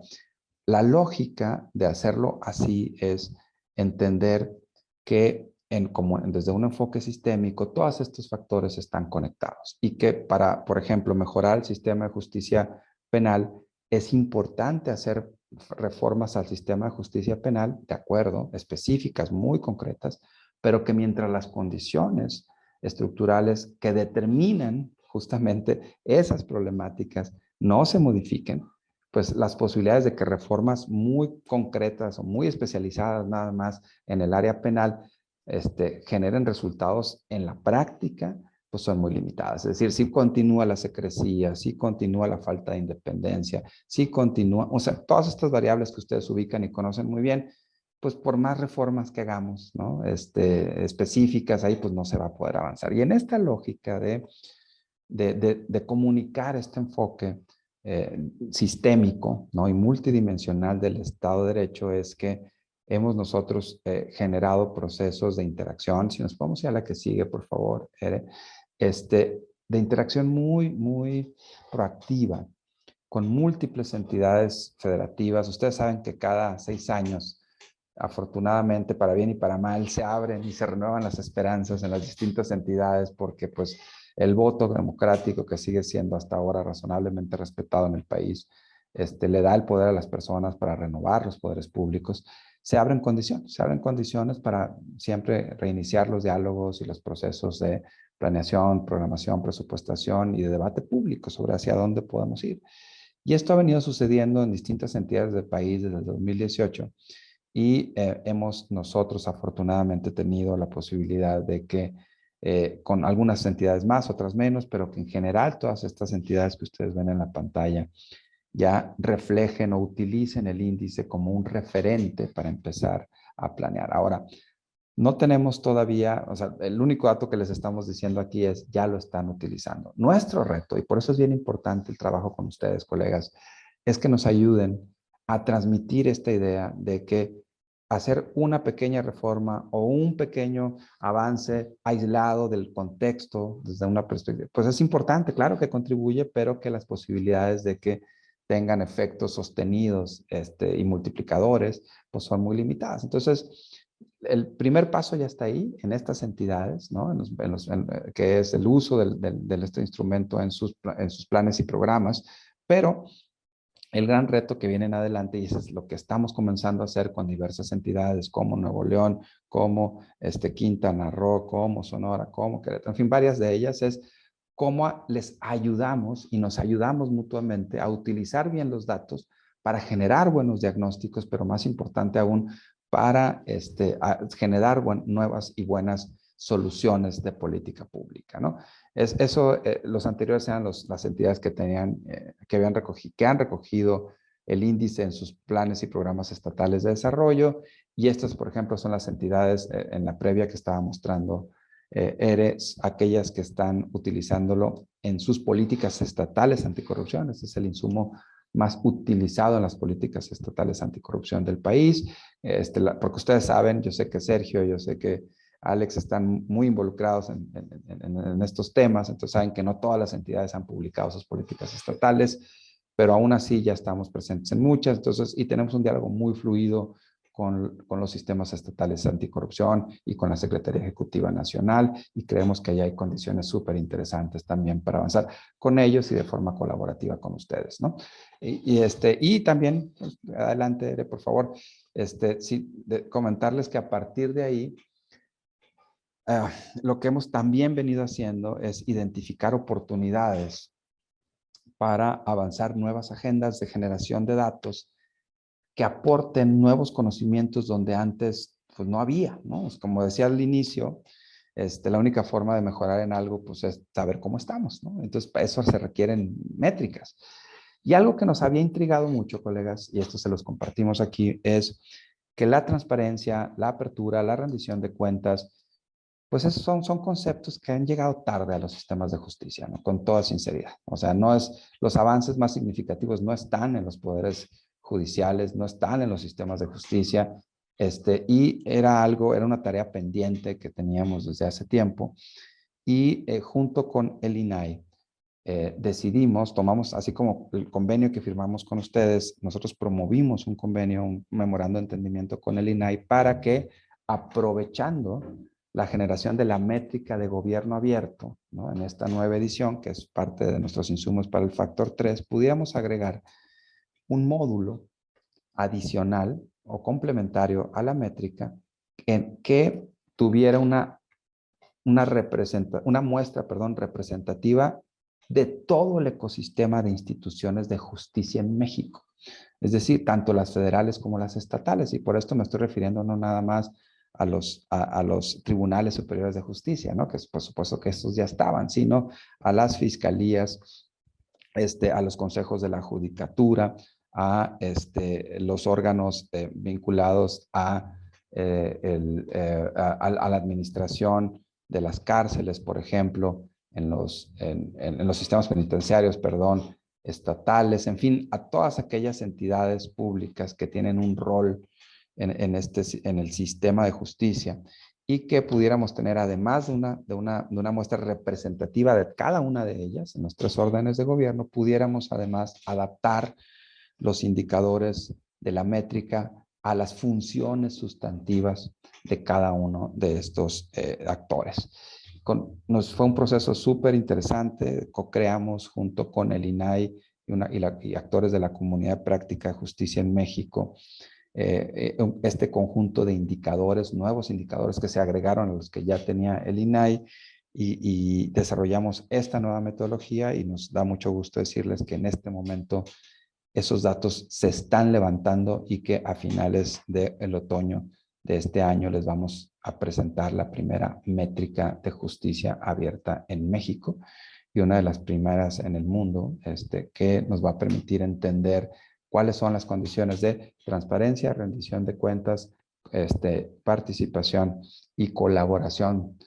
Speaker 5: la lógica de hacerlo así es entender que desde un enfoque sistémico, todos estos factores están conectados y que para, por ejemplo, mejorar el sistema de justicia penal, es importante hacer reformas al sistema de justicia penal, de acuerdo, específicas, muy concretas, pero que mientras las condiciones estructurales que determinan justamente esas problemáticas no se modifiquen, pues las posibilidades de que reformas muy concretas o muy especializadas nada más en el área penal generen resultados en la práctica, pues son muy limitadas. Es decir, si continúa la secrecía, si continúa la falta de independencia, si continúa, o sea, todas estas variables que ustedes ubican y conocen muy bien, pues por más reformas que hagamos, ¿no? Específicas, ahí pues no se va a poder avanzar. Y en esta lógica de comunicar este enfoque sistémico, ¿no? Y multidimensional del Estado de Derecho es que hemos nosotros generado procesos de interacción. Si nos podemos ir a la que sigue, por favor, Ere, de interacción muy proactiva con múltiples entidades federativas. Ustedes saben que cada 6 años, afortunadamente, para bien y para mal, se abren y se renuevan las esperanzas en las distintas entidades porque pues el voto democrático, que sigue siendo hasta ahora razonablemente respetado en el país, le da el poder a las personas para renovar los poderes públicos. Se abren condiciones para siempre reiniciar los diálogos y los procesos de planeación, programación, presupuestación y de debate público sobre hacia dónde podemos ir. Y esto ha venido sucediendo en distintas entidades del país desde el 2018 y hemos nosotros afortunadamente tenido la posibilidad de que con algunas entidades más, otras menos, pero que en general todas estas entidades que ustedes ven en la pantalla ya reflejen o utilicen el índice como un referente para empezar a planear. Ahora, no tenemos todavía, o sea, el único dato que les estamos diciendo aquí es ya lo están utilizando. Nuestro reto, y por eso es bien importante el trabajo con ustedes, colegas, es que nos ayuden a transmitir esta idea de que hacer una pequeña reforma o un pequeño avance aislado del contexto desde una perspectiva, pues es importante, claro que contribuye, pero que las posibilidades de que tengan efectos sostenidos y multiplicadores, pues son muy limitadas. Entonces, el primer paso ya está ahí, en estas entidades, ¿no? Que es el uso de este instrumento en sus planes y programas, pero el gran reto que viene en adelante, y eso es lo que estamos comenzando a hacer con diversas entidades como Nuevo León, como Quintana Roo, como Sonora, como Querétaro, en fin, varias de ellas, es cómo les ayudamos y nos ayudamos mutuamente a utilizar bien los datos para generar buenos diagnósticos, pero más importante aún, para generar nuevas y buenas soluciones de política pública, ¿no? Los anteriores eran las entidades que han recogido el índice en sus planes y programas estatales de desarrollo, y estas, por ejemplo, son las entidades en la previa que estaba mostrando ERES, aquellas que están utilizándolo en sus políticas estatales anticorrupción. Este es el insumo más utilizado en las políticas estatales anticorrupción del país, porque ustedes saben, yo sé que Sergio, yo sé que Alex están muy involucrados en estos temas, entonces saben que no todas las entidades han publicado sus políticas estatales, pero aún así ya estamos presentes en muchas, entonces, y tenemos un diálogo muy fluido con los sistemas estatales anticorrupción y con la Secretaría Ejecutiva Nacional, y creemos que ahí hay condiciones súper interesantes también para avanzar con ellos y de forma colaborativa con ustedes, ¿no? Y también, pues, adelante, Ere, por favor, comentarles que a partir de ahí, lo que hemos también venido haciendo es identificar oportunidades para avanzar nuevas agendas de generación de datos que aporten nuevos conocimientos donde antes pues no había, ¿no? Como decía al inicio, la única forma de mejorar en algo pues es saber cómo estamos, ¿no? Entonces para eso se requieren métricas. Y algo que nos había intrigado mucho, colegas, y esto se los compartimos aquí, es que la transparencia, la apertura, la rendición de cuentas, pues esos son conceptos que han llegado tarde a los sistemas de justicia, ¿no? Con toda sinceridad. O sea, los avances más significativos no están en los poderes judiciales, no están en los sistemas de justicia, y era una tarea pendiente que teníamos desde hace tiempo, y junto con el INAI, tomamos, así como el convenio que firmamos con ustedes, nosotros promovimos un convenio, un memorando de entendimiento con el INAI para que, aprovechando la generación de la métrica de gobierno abierto, ¿no? En esta nueva edición, que es parte de nuestros insumos para el factor 3, pudiéramos agregar un módulo adicional o complementario a la métrica que tuviera una muestra representativa de todo el ecosistema de instituciones de justicia en México. Es decir, tanto las federales como las estatales. Y por esto me estoy refiriendo no nada más a los tribunales superiores de justicia, ¿no? Que por supuesto que estos ya estaban, sino a las fiscalías, a los consejos de la judicatura, a los órganos vinculados a la administración de las cárceles, por ejemplo, en los sistemas penitenciarios, perdón, estatales, en fin, a todas aquellas entidades públicas que tienen un rol en el sistema de justicia y que pudiéramos tener, además de una muestra representativa de cada una de ellas en los 3 órdenes de gobierno, pudiéramos además adaptar los indicadores de la métrica a las funciones sustantivas de cada uno de estos actores. Nos fue un proceso súper interesante, co-creamos junto con el INAI y actores de la Comunidad de Práctica de Justicia en México este conjunto de indicadores, nuevos indicadores que se agregaron a los que ya tenía el INAI y desarrollamos esta nueva metodología y nos da mucho gusto decirles que en este momento esos datos se están levantando y que a finales del otoño de este año les vamos a presentar la primera métrica de justicia abierta en México y una de las primeras en el mundo que nos va a permitir entender cuáles son las condiciones de transparencia, rendición de cuentas, participación y colaboración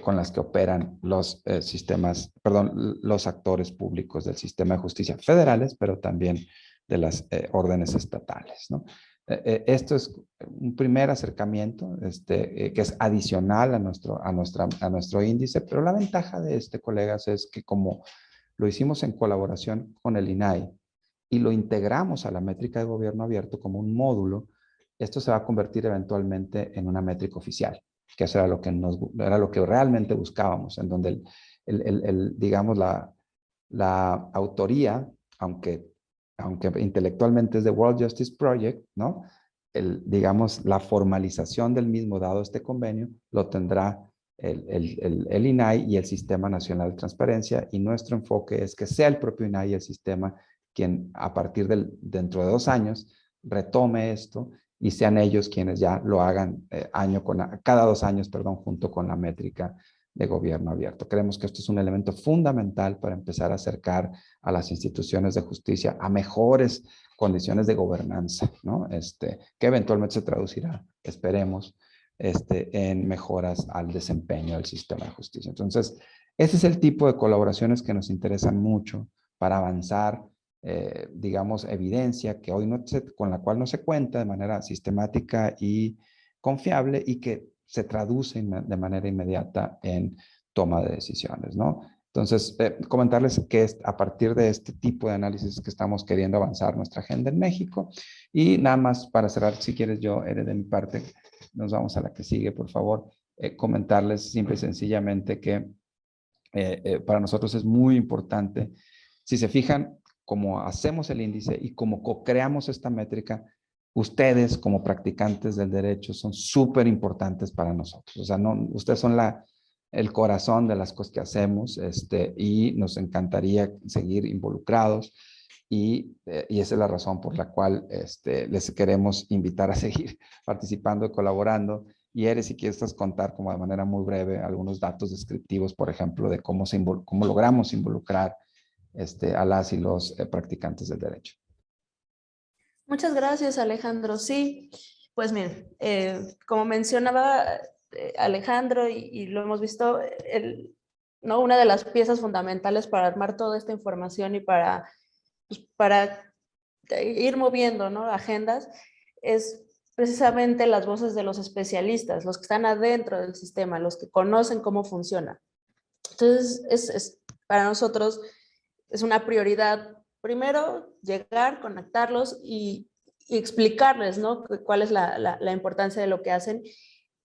Speaker 5: con las que operan los los actores públicos del sistema de justicia federales, pero también de las órdenes estatales, ¿no? Esto es un primer acercamiento que es adicional a nuestro índice, pero la ventaja de colegas, es que como lo hicimos en colaboración con el INAI y lo integramos a la métrica de gobierno abierto como un módulo, esto se va a convertir eventualmente en una métrica oficial, que eso era lo que realmente buscábamos, en donde digamos, la autoría, aunque intelectualmente es de World Justice Project, ¿no? Digamos, la formalización del mismo, dado este convenio, lo tendrá el INAI y el Sistema Nacional de Transparencia, y nuestro enfoque es que sea el propio INAI y el sistema quien a partir dentro de 2 años retome esto y sean ellos quienes ya lo hagan cada 2 años, perdón, junto con la métrica de gobierno abierto. Creemos que esto es un elemento fundamental para empezar a acercar a las instituciones de justicia a mejores condiciones de gobernanza, ¿no? Que eventualmente se traducirá, esperemos, en mejoras al desempeño del sistema de justicia. Entonces, ese es el tipo de colaboraciones que nos interesan mucho para avanzar, digamos, evidencia que hoy con la cual no se cuenta de manera sistemática y confiable y que se traduce de manera inmediata en toma de decisiones, ¿no? Entonces, comentarles que a partir de este tipo de análisis que estamos queriendo avanzar nuestra agenda en México. Y nada más para cerrar, si quieres yo, de mi parte, nos vamos a la que sigue, por favor, comentarles simple y sencillamente que para nosotros es muy importante, si se fijan, como hacemos el índice y como co-creamos esta métrica, ustedes como practicantes del derecho son súper importantes para nosotros. O sea, ustedes son el corazón de las cosas que hacemos, y nos encantaría seguir involucrados y esa es la razón por la cual les queremos invitar a seguir participando y colaborando. Y si quieres contar como de manera muy breve algunos datos descriptivos, por ejemplo, de cómo logramos involucrar a las y los practicantes del derecho.
Speaker 6: Muchas gracias, Alejandro. Sí, pues miren, como mencionaba Alejandro y lo hemos visto, ¿no? Una de las piezas fundamentales para armar toda esta información y para ir moviendo, ¿no? Agendas es precisamente las voces de los especialistas, los que están adentro del sistema, los que conocen cómo funciona. Entonces, para nosotros es una prioridad, primero, llegar, conectarlos y explicarles, ¿no? Cuál es la importancia de lo que hacen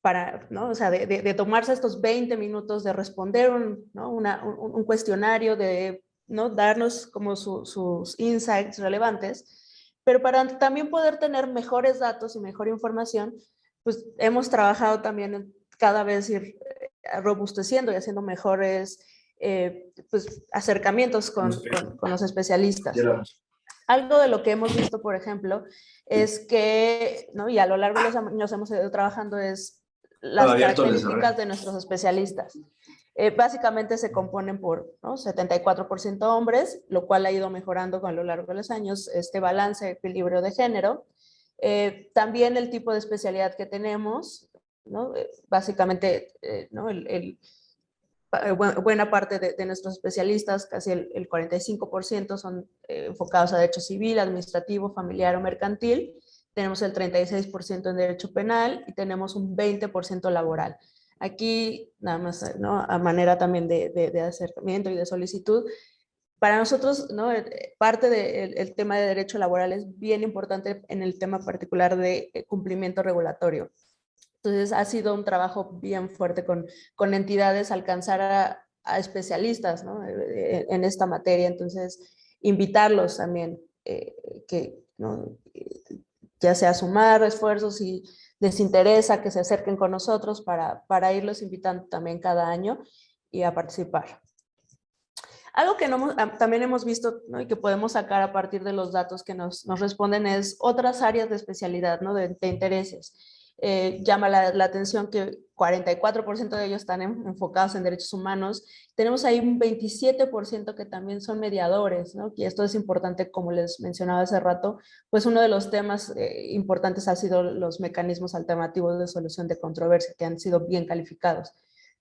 Speaker 6: para, ¿no? O sea, de tomarse estos 20 minutos de responder un cuestionario, de, ¿no? Darnos como sus insights relevantes, pero para también poder tener mejores datos y mejor información, pues hemos trabajado también en cada vez ir robusteciendo y haciendo mejores pues, acercamientos con los especialistas. Algo de lo que hemos visto, por ejemplo, es que, ¿no? Y a lo largo de los años hemos ido trabajando, es las características de nuestros especialistas. Básicamente se componen por, ¿no?, 74% hombres, lo cual ha ido mejorando a lo largo de los años este balance, equilibrio de género. También el tipo de especialidad que tenemos, ¿no? Básicamente, ¿no?, buena parte de nuestros especialistas, casi el 45% son enfocados a derecho civil, administrativo, familiar o mercantil. Tenemos el 36% en derecho penal y tenemos un 20% laboral. Aquí, nada más, ¿no?, a manera también de acercamiento y de solicitud, para nosotros, ¿no?, parte del tema de derecho laboral es bien importante en el tema particular de cumplimiento regulatorio. Entonces, ha sido un trabajo bien fuerte con entidades, alcanzar a especialistas, ¿no?, en esta materia. Entonces, invitarlos también, ¿no?, ya sea a sumar esfuerzos y les interesa que se acerquen con nosotros para irlos invitando también cada año y a participar. Algo que también hemos visto, ¿no?, y que podemos sacar a partir de los datos que nos responden es otras áreas de especialidad, ¿no?, de intereses. Llama la atención que 44% de ellos están enfocados en derechos humanos. Tenemos ahí un 27% que también son mediadores, ¿no? Y esto es importante, como les mencionaba hace rato, pues uno de los temas importantes ha sido los mecanismos alternativos de solución de controversia, que han sido bien calificados.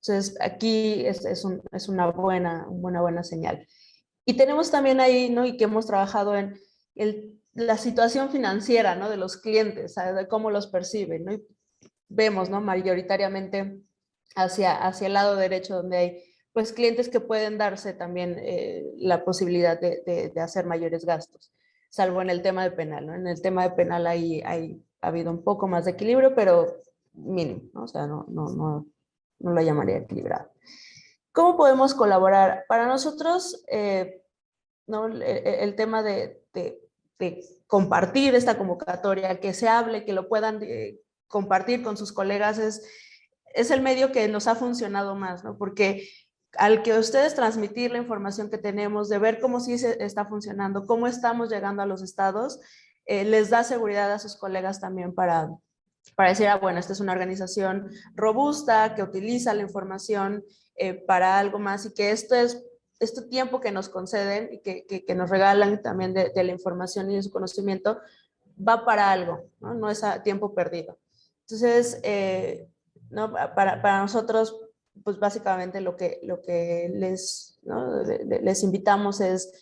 Speaker 6: Entonces, aquí es una buena señal. Y tenemos también ahí, ¿no?, y que hemos trabajado en la situación financiera, ¿no?, de los clientes, ¿sabes?, de cómo los perciben, ¿no? Y vemos, ¿no?, mayoritariamente hacia el lado derecho, donde hay, pues, clientes que pueden darse también la posibilidad de hacer mayores gastos, salvo en el tema de penal, ¿no? En el tema de penal ha habido un poco más de equilibrio, pero mínimo, ¿no? O sea, no lo llamaría equilibrado. ¿Cómo podemos colaborar? Para nosotros, ¿no?, el tema de compartir esta convocatoria, que se hable, que lo puedan compartir con sus colegas, es el medio que nos ha funcionado más, ¿no? Porque al que ustedes transmitir la información que tenemos, de ver cómo sí se está funcionando, cómo estamos llegando a los estados, les da seguridad a sus colegas también para decir, bueno, esta es una organización robusta, que utiliza la información para algo más, y que este tiempo que nos conceden y que nos regalan también de la información y de su conocimiento va para algo, ¿no? No es a tiempo perdido. Entonces, ¿no?, para nosotros, pues básicamente lo que les invitamos es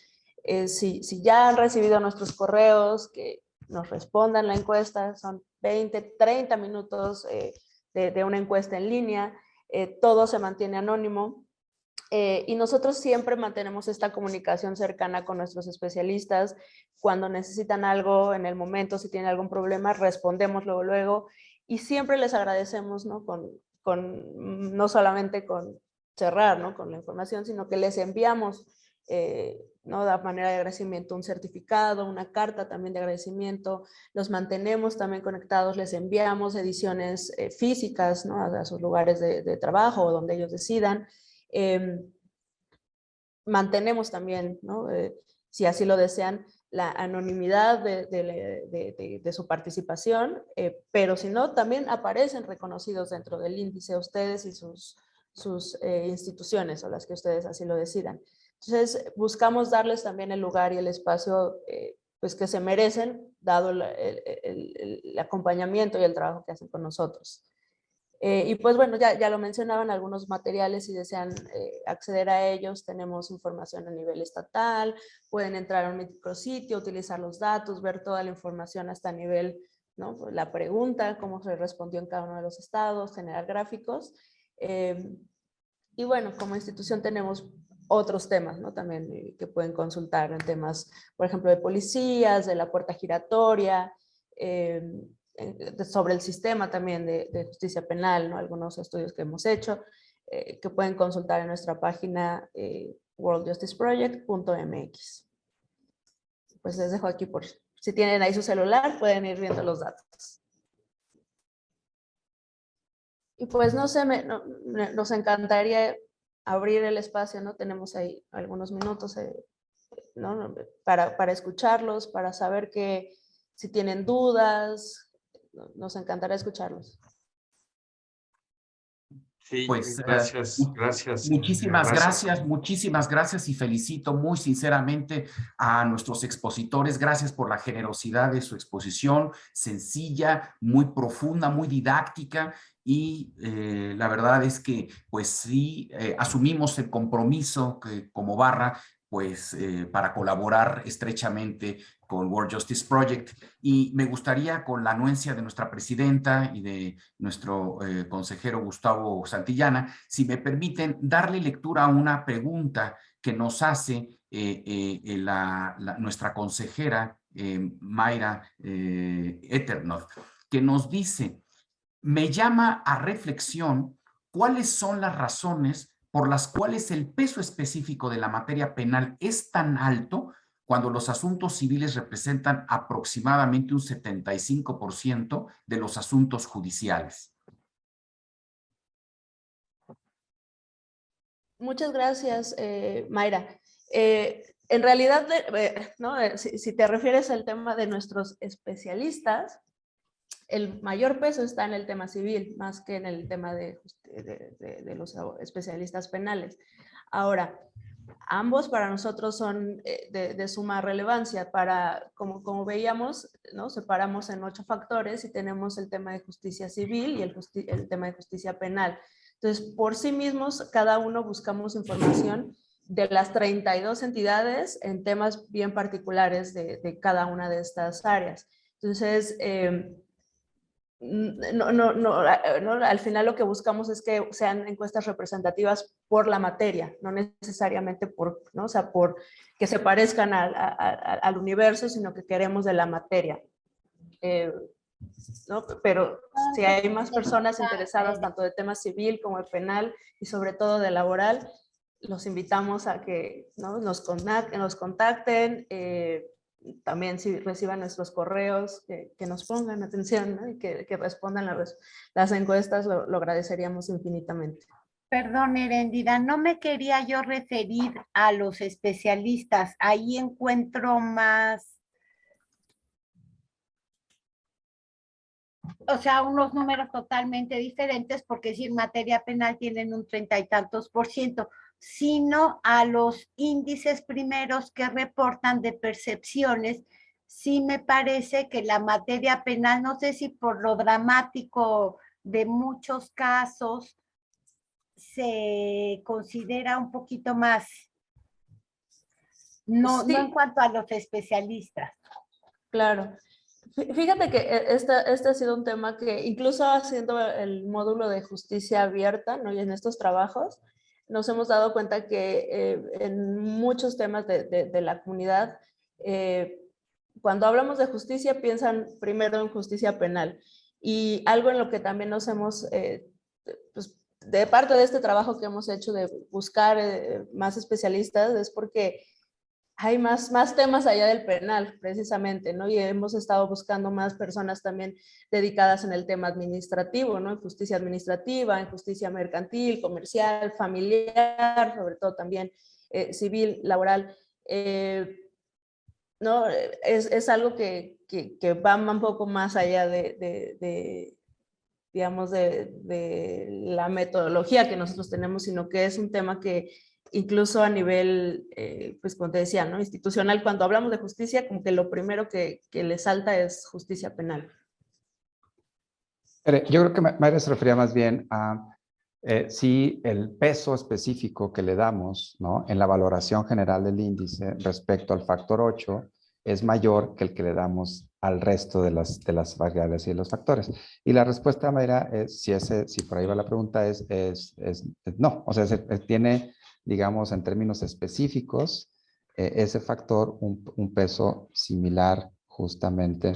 Speaker 6: si ya han recibido nuestros correos, que nos respondan la encuesta. Son 20, 30 minutos de una encuesta en línea. Todo se mantiene anónimo. Y nosotros siempre mantenemos esta comunicación cercana con nuestros especialistas. Cuando necesitan algo en el momento, si tienen algún problema, respondemos luego. Y siempre les agradecemos, ¿no?, no solamente con cerrar, ¿no?, con la información, sino que les enviamos, ¿no?, de manera de agradecimiento un certificado, una carta también de agradecimiento. Los mantenemos también conectados, les enviamos ediciones físicas, ¿no?, a sus lugares de trabajo o donde ellos decidan. Mantenemos también, ¿no?, si así lo desean, la anonimidad de su participación, pero si no, también aparecen reconocidos dentro del índice ustedes y sus instituciones, o las que ustedes así lo decidan. Entonces, buscamos darles también el lugar y el espacio pues que se merecen, dado el acompañamiento y el trabajo que hacen con nosotros. Y pues bueno, ya lo mencionaban, algunos materiales, si desean acceder a ellos, tenemos información a nivel estatal, pueden entrar a un micrositio, utilizar los datos, ver toda la información hasta nivel, ¿no?, la pregunta, cómo se respondió en cada uno de los estados, generar gráficos. Y bueno, como institución tenemos otros temas, ¿no?, también que pueden consultar, en temas, por ejemplo, de policías, de la puerta giratoria, sobre el sistema también de justicia penal, ¿no?, algunos estudios que hemos hecho, que pueden consultar en nuestra página worldjusticeproject.mx. Pues les dejo aquí, por si tienen ahí su celular, pueden ir viendo los datos. Y pues no sé, nos encantaría abrir el espacio, ¿no? Tenemos ahí algunos minutos, ¿no?, para escucharlos, para saber que si tienen dudas, nos encantará escucharlos.
Speaker 3: Sí,
Speaker 4: Pues
Speaker 3: gracias.
Speaker 4: muchísimas gracias y felicito muy sinceramente a nuestros expositores. Gracias por la generosidad de su exposición, sencilla, muy profunda, muy didáctica y la verdad es que pues sí, asumimos el compromiso que como barra pues para colaborar estrechamente con World Justice Project y me gustaría con la anuencia de nuestra presidenta y de nuestro consejero Gustavo Santillana, si me permiten darle lectura a una pregunta que nos hace nuestra consejera Mayra Eternoth, que nos dice, me llama a reflexión cuáles son las razones por las cuales el peso específico de la materia penal es tan alto cuando los asuntos civiles representan aproximadamente un 75% de los asuntos judiciales.
Speaker 6: Muchas gracias, Mayra. En realidad, ¿no? Si te refieres al tema de nuestros especialistas, el mayor peso está en el tema civil, más que en el tema de los especialistas penales. Ahora, ambos para nosotros son de suma relevancia. Como veíamos, ¿no? Separamos en 8 factores y tenemos el tema de justicia civil y el tema de justicia penal. Entonces, por sí mismos, cada uno buscamos información de las 32 entidades en temas bien particulares de cada una de estas áreas. Entonces, al final lo que buscamos es que sean encuestas representativas por la materia, no necesariamente ¿no? O sea, por que se parezcan al universo, sino que queremos de la materia. ¿No? Pero si hay más personas interesadas tanto de tema civil como de penal y sobre todo de laboral, los invitamos a que, ¿no? nos contacten, también si reciban nuestros correos, que nos pongan atención, ¿no? Y que respondan las encuestas, lo agradeceríamos infinitamente.
Speaker 7: Perdón, Heréndira, no me quería yo referir a los especialistas. Ahí encuentro más, o sea, unos números totalmente diferentes, porque si en materia penal tienen un 30 y tantos %, sino a los índices primeros que reportan de percepciones. Sí me parece que la materia penal, no sé si por lo dramático de muchos casos, se considera un poquito más, no en cuanto a los especialistas.
Speaker 6: Claro. Fíjate que este ha sido un tema que incluso haciendo el módulo de justicia abierta, ¿no? Y en estos trabajos nos hemos dado cuenta que en muchos temas de la comunidad, cuando hablamos de justicia piensan primero en justicia penal. Y algo en lo que también nos hemos, pues, de parte de este trabajo que hemos hecho de buscar más especialistas, es porque hay más temas allá del penal, precisamente, ¿no? Y hemos estado buscando más personas también dedicadas en el tema administrativo, ¿no? En justicia administrativa, en justicia mercantil, comercial, familiar, sobre todo también civil, laboral. ¿No? Es algo que va un poco más allá digamos, de la metodología que nosotros tenemos, sino que es un tema que incluso a nivel, pues como te decía, ¿no? Institucional, cuando hablamos de justicia, como que lo primero que le salta es justicia penal.
Speaker 5: Yo creo que Mayra se refería más bien a si el peso específico que le damos, ¿no? En la valoración general del índice respecto al factor 8 es mayor que el que le damos al resto de las variables y de los factores. Y la respuesta, Mayra, es, si por ahí va la pregunta, es no. O sea, tiene, digamos, en términos específicos, ese factor un peso similar justamente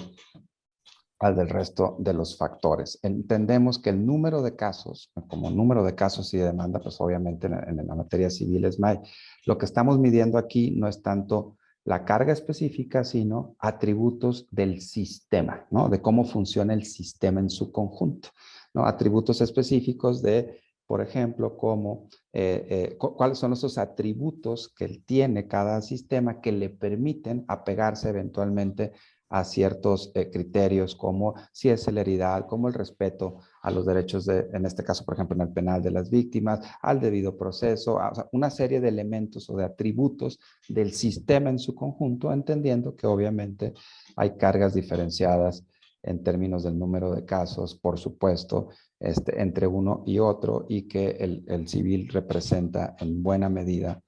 Speaker 5: al del resto de los factores. Entendemos que el número de casos, como número de casos y de demanda, pues obviamente en la materia civil es más. Lo que estamos midiendo aquí no es tanto la carga específica, sino atributos del sistema, ¿no? De cómo funciona el sistema en su conjunto, ¿no? Atributos específicos de, por ejemplo, cuáles son esos atributos que tiene cada sistema que le permiten apegarse eventualmente a ciertos criterios como si es celeridad, como el respeto a los derechos en este caso, por ejemplo, en el penal de las víctimas, al debido proceso, o sea, una serie de elementos o de atributos del sistema en su conjunto, entendiendo que obviamente hay cargas diferenciadas en términos del número de casos, por supuesto, entre uno y otro, y que el civil representa en buena medida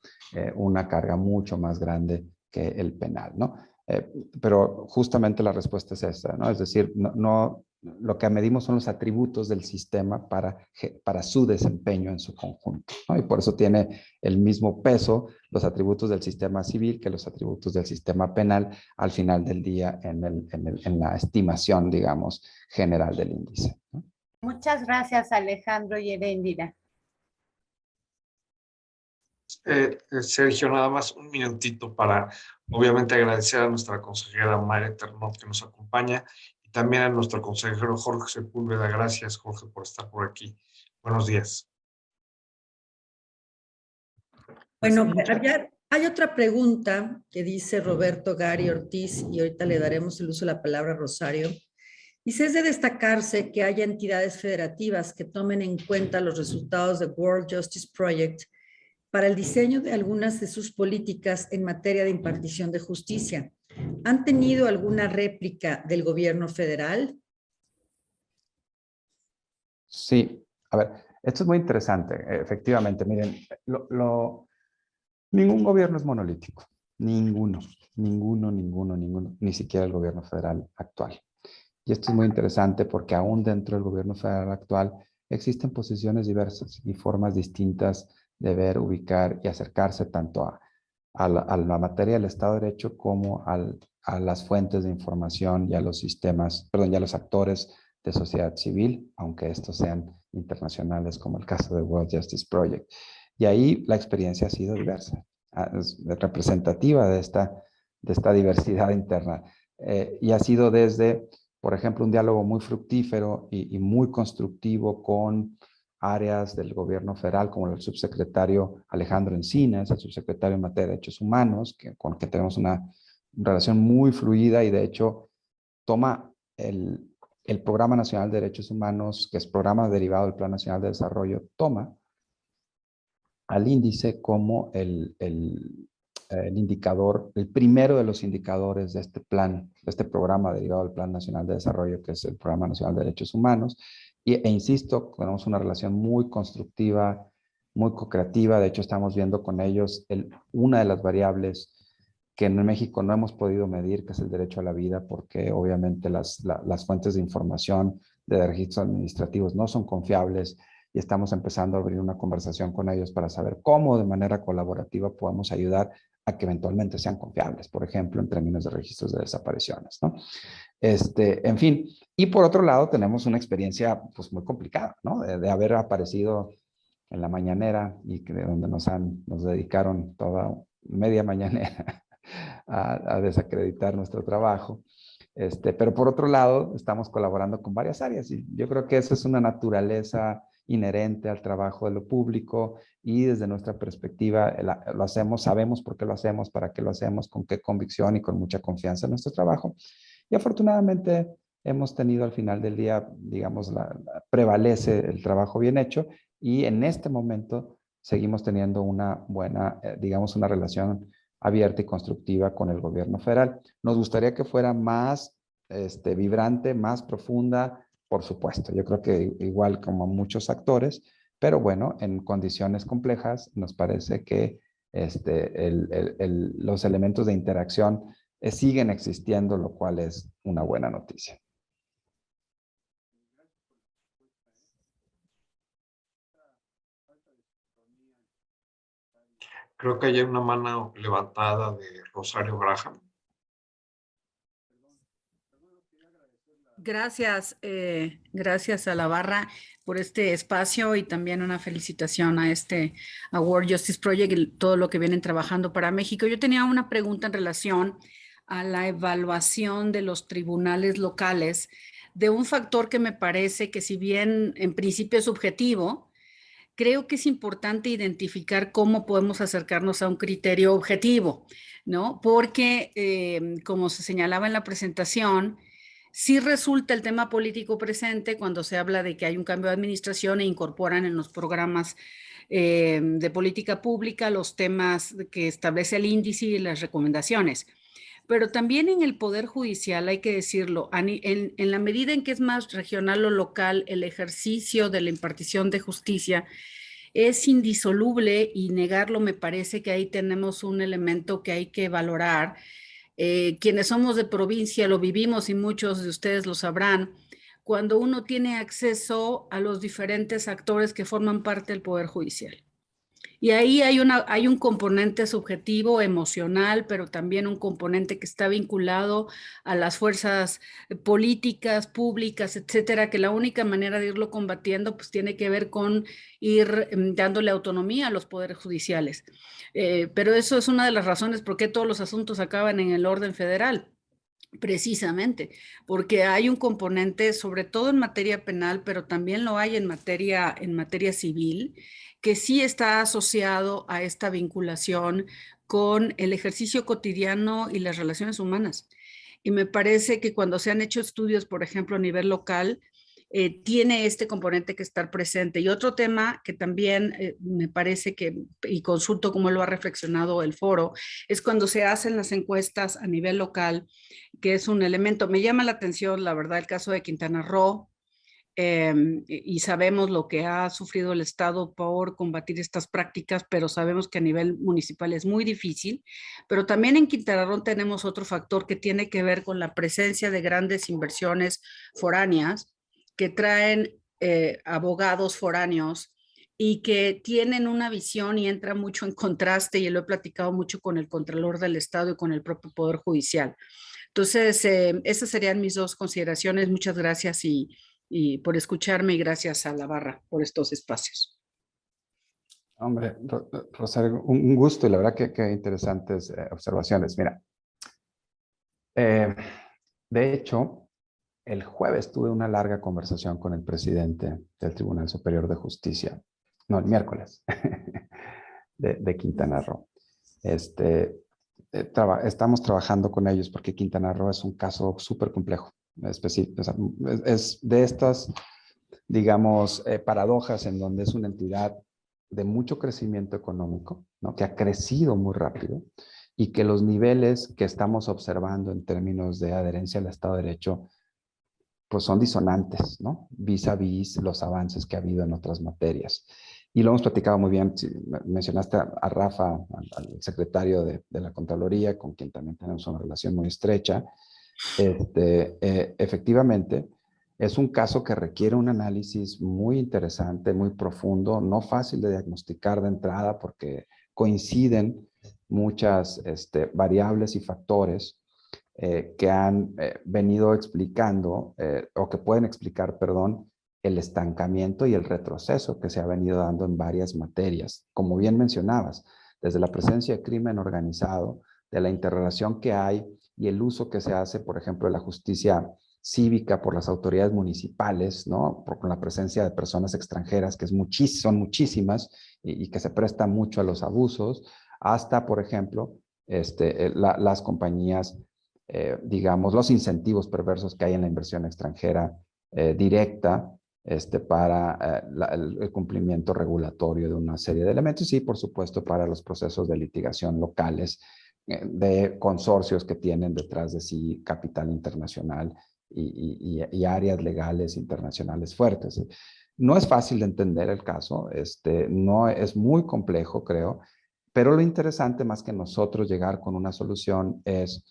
Speaker 5: una carga mucho más grande que el penal, ¿no? Pero justamente la respuesta es esa, ¿no? Es decir, lo que medimos son los atributos del sistema para su desempeño en su conjunto, ¿no? Y por eso tiene el mismo peso los atributos del sistema civil que los atributos del sistema penal al final del día en la estimación, digamos, general del índice, ¿no?
Speaker 7: Muchas gracias, Alejandro y Heréndira.
Speaker 3: Sergio, nada más un minutito para, obviamente, agradecer a nuestra consejera Mayra Ternot que nos acompaña y también a nuestro consejero Jorge Sepúlveda. Gracias, Jorge, por estar por aquí. Buenos días.
Speaker 1: Bueno, hay otra pregunta que dice Roberto Gary Ortiz, y ahorita le daremos el uso de la palabra a Rosario. Dice, es de destacarse que haya entidades federativas que tomen en cuenta los resultados del World Justice Project para el diseño de algunas de sus políticas en materia de impartición de justicia. ¿Han tenido alguna réplica del gobierno federal?
Speaker 5: Sí, a ver, esto es muy interesante. Efectivamente, miren, ningún gobierno es monolítico. Ninguno, ni siquiera el gobierno federal actual. Y esto es muy interesante porque aún dentro del gobierno federal actual existen posiciones diversas y formas distintas de ver, ubicar y acercarse tanto a la materia del Estado de Derecho como a las fuentes de información y a los sistemas, perdón, y a los actores de sociedad civil, aunque estos sean internacionales como el caso del World Justice Project. Y ahí la experiencia ha sido diversa, es representativa de esta diversidad interna. Y ha sido desde, por ejemplo, un diálogo muy fructífero y muy constructivo con áreas del gobierno federal, como el subsecretario Alejandro Encinas, el subsecretario en materia de derechos humanos, con que tenemos una relación muy fluida y de hecho toma el Programa Nacional de Derechos Humanos, que es programa derivado del Plan Nacional de Desarrollo, toma al índice como el indicador, el primero de los indicadores de este plan, de este programa derivado del Plan Nacional de Desarrollo, que es el Programa Nacional de Derechos Humanos. E insisto, tenemos una relación muy constructiva, muy co-creativa. De hecho, estamos viendo con ellos una de las variables que en México no hemos podido medir, que es el derecho a la vida, porque obviamente las fuentes de información de registros administrativos no son confiables y estamos empezando a abrir una conversación con ellos para saber cómo de manera colaborativa podemos ayudar a que eventualmente sean confiables, por ejemplo, en términos de registros de desapariciones, ¿no? En fin, y por otro lado tenemos una experiencia pues muy complicada, ¿no? De haber aparecido en la mañanera y de donde nos dedicaron toda media mañanera a desacreditar nuestro trabajo. Pero por otro lado, estamos colaborando con varias áreas y yo creo que esa es una naturaleza inherente al trabajo de lo público y desde nuestra perspectiva lo hacemos, sabemos por qué lo hacemos, para qué lo hacemos, con qué convicción y con mucha confianza en nuestro trabajo. Y afortunadamente hemos tenido al final del día, digamos, prevalece el trabajo bien hecho y en este momento seguimos teniendo una buena, digamos, una relación abierta y constructiva con el gobierno federal. Nos gustaría que fuera más vibrante, más profunda, por supuesto. Yo creo que igual como muchos actores, pero bueno, en condiciones complejas nos parece que los elementos de interacción siguen existiendo, lo cual es una buena noticia.
Speaker 3: Creo que hay una mano levantada de Rosario Graham.
Speaker 8: Gracias, gracias a la barra por este espacio y también una felicitación a World Justice Project y todo lo que vienen trabajando para México. Yo tenía una pregunta en relación a la evaluación de los tribunales locales de un factor que me parece que si bien en principio es subjetivo, creo que es importante identificar cómo podemos acercarnos a un criterio objetivo, ¿no? Porque, como se señalaba en la presentación, sí resulta el tema político presente cuando se habla de que hay un cambio de administración e incorporan en los programas de política pública los temas que establece el índice y las recomendaciones. Pero también en el Poder Judicial, hay que decirlo, en la medida en que es más regional o local el ejercicio de la impartición de justicia, es indisoluble y negarlo me parece que ahí tenemos un elemento que hay que valorar. Quienes somos de provincia lo vivimos y muchos de ustedes lo sabrán, cuando uno tiene acceso a los diferentes actores que forman parte del Poder Judicial. Y ahí hay un componente subjetivo, emocional, pero también un componente que está vinculado a las fuerzas políticas, públicas, etcétera, que la única manera de irlo combatiendo pues tiene que ver con ir dándole autonomía a los poderes judiciales. Pero eso es una de las razones por qué todos los asuntos acaban en el orden federal. Precisamente, porque hay un componente, sobre todo en materia penal, pero también lo hay en materia civil, que sí está asociado a esta vinculación con el ejercicio cotidiano y las relaciones humanas. Y me parece que cuando se han hecho estudios, por ejemplo, a nivel local, tiene este componente que estar presente. Y otro tema que también me parece que, y consulto cómo lo ha reflexionado el foro, es cuando se hacen las encuestas a nivel local, que es un elemento, me llama la atención, la verdad, el caso de Quintana Roo, y sabemos lo que ha sufrido el Estado por combatir estas prácticas, pero sabemos que a nivel municipal es muy difícil. Pero también en Quintana Roo tenemos otro factor que tiene que ver con la presencia de grandes inversiones foráneas que traen abogados foráneos y que tienen una visión y entra mucho en contraste, y lo he platicado mucho con el Contralor del Estado y con el propio Poder Judicial. Entonces, esas serían mis dos consideraciones. Muchas gracias y por escucharme, y gracias a la barra por estos espacios.
Speaker 5: Hombre, Rosario, un gusto, y la verdad que interesantes observaciones. Mira, de hecho, el jueves tuve una larga conversación con el presidente del Tribunal Superior de Justicia, no, el miércoles, de Quintana Roo. Estamos trabajando con ellos porque Quintana Roo es un caso súper complejo. O sea, es de estas, digamos, paradojas en donde es una entidad de mucho crecimiento económico, ¿no? Que ha crecido muy rápido y que los niveles que estamos observando en términos de adherencia al Estado de Derecho pues son disonantes, ¿no? Vis a vis los avances que ha habido en otras materias. Y lo hemos platicado muy bien. Mencionaste a Rafa, al secretario de la Contraloría, con quien también tenemos una relación muy estrecha. Efectivamente, es un caso que requiere un análisis muy interesante, muy profundo, no fácil de diagnosticar de entrada porque coinciden muchas variables y factores que han venido explicando, o que pueden explicar, perdón, el estancamiento y el retroceso que se ha venido dando en varias materias. Como bien mencionabas, desde la presencia de crimen organizado, de la interrelación que hay y el uso que se hace, por ejemplo, de la justicia cívica por las autoridades municipales, ¿no? Con la presencia de personas extranjeras, que son muchísimas y que se prestan mucho a los abusos, hasta, por ejemplo, las compañías, digamos, los incentivos perversos que hay en la inversión extranjera directa para el cumplimiento regulatorio de una serie de elementos y, por supuesto, para los procesos de litigación locales de consorcios que tienen detrás de sí capital internacional y áreas legales internacionales fuertes. No es fácil de entender el caso, no es muy complejo, creo, pero lo interesante, más que nosotros llegar con una solución, es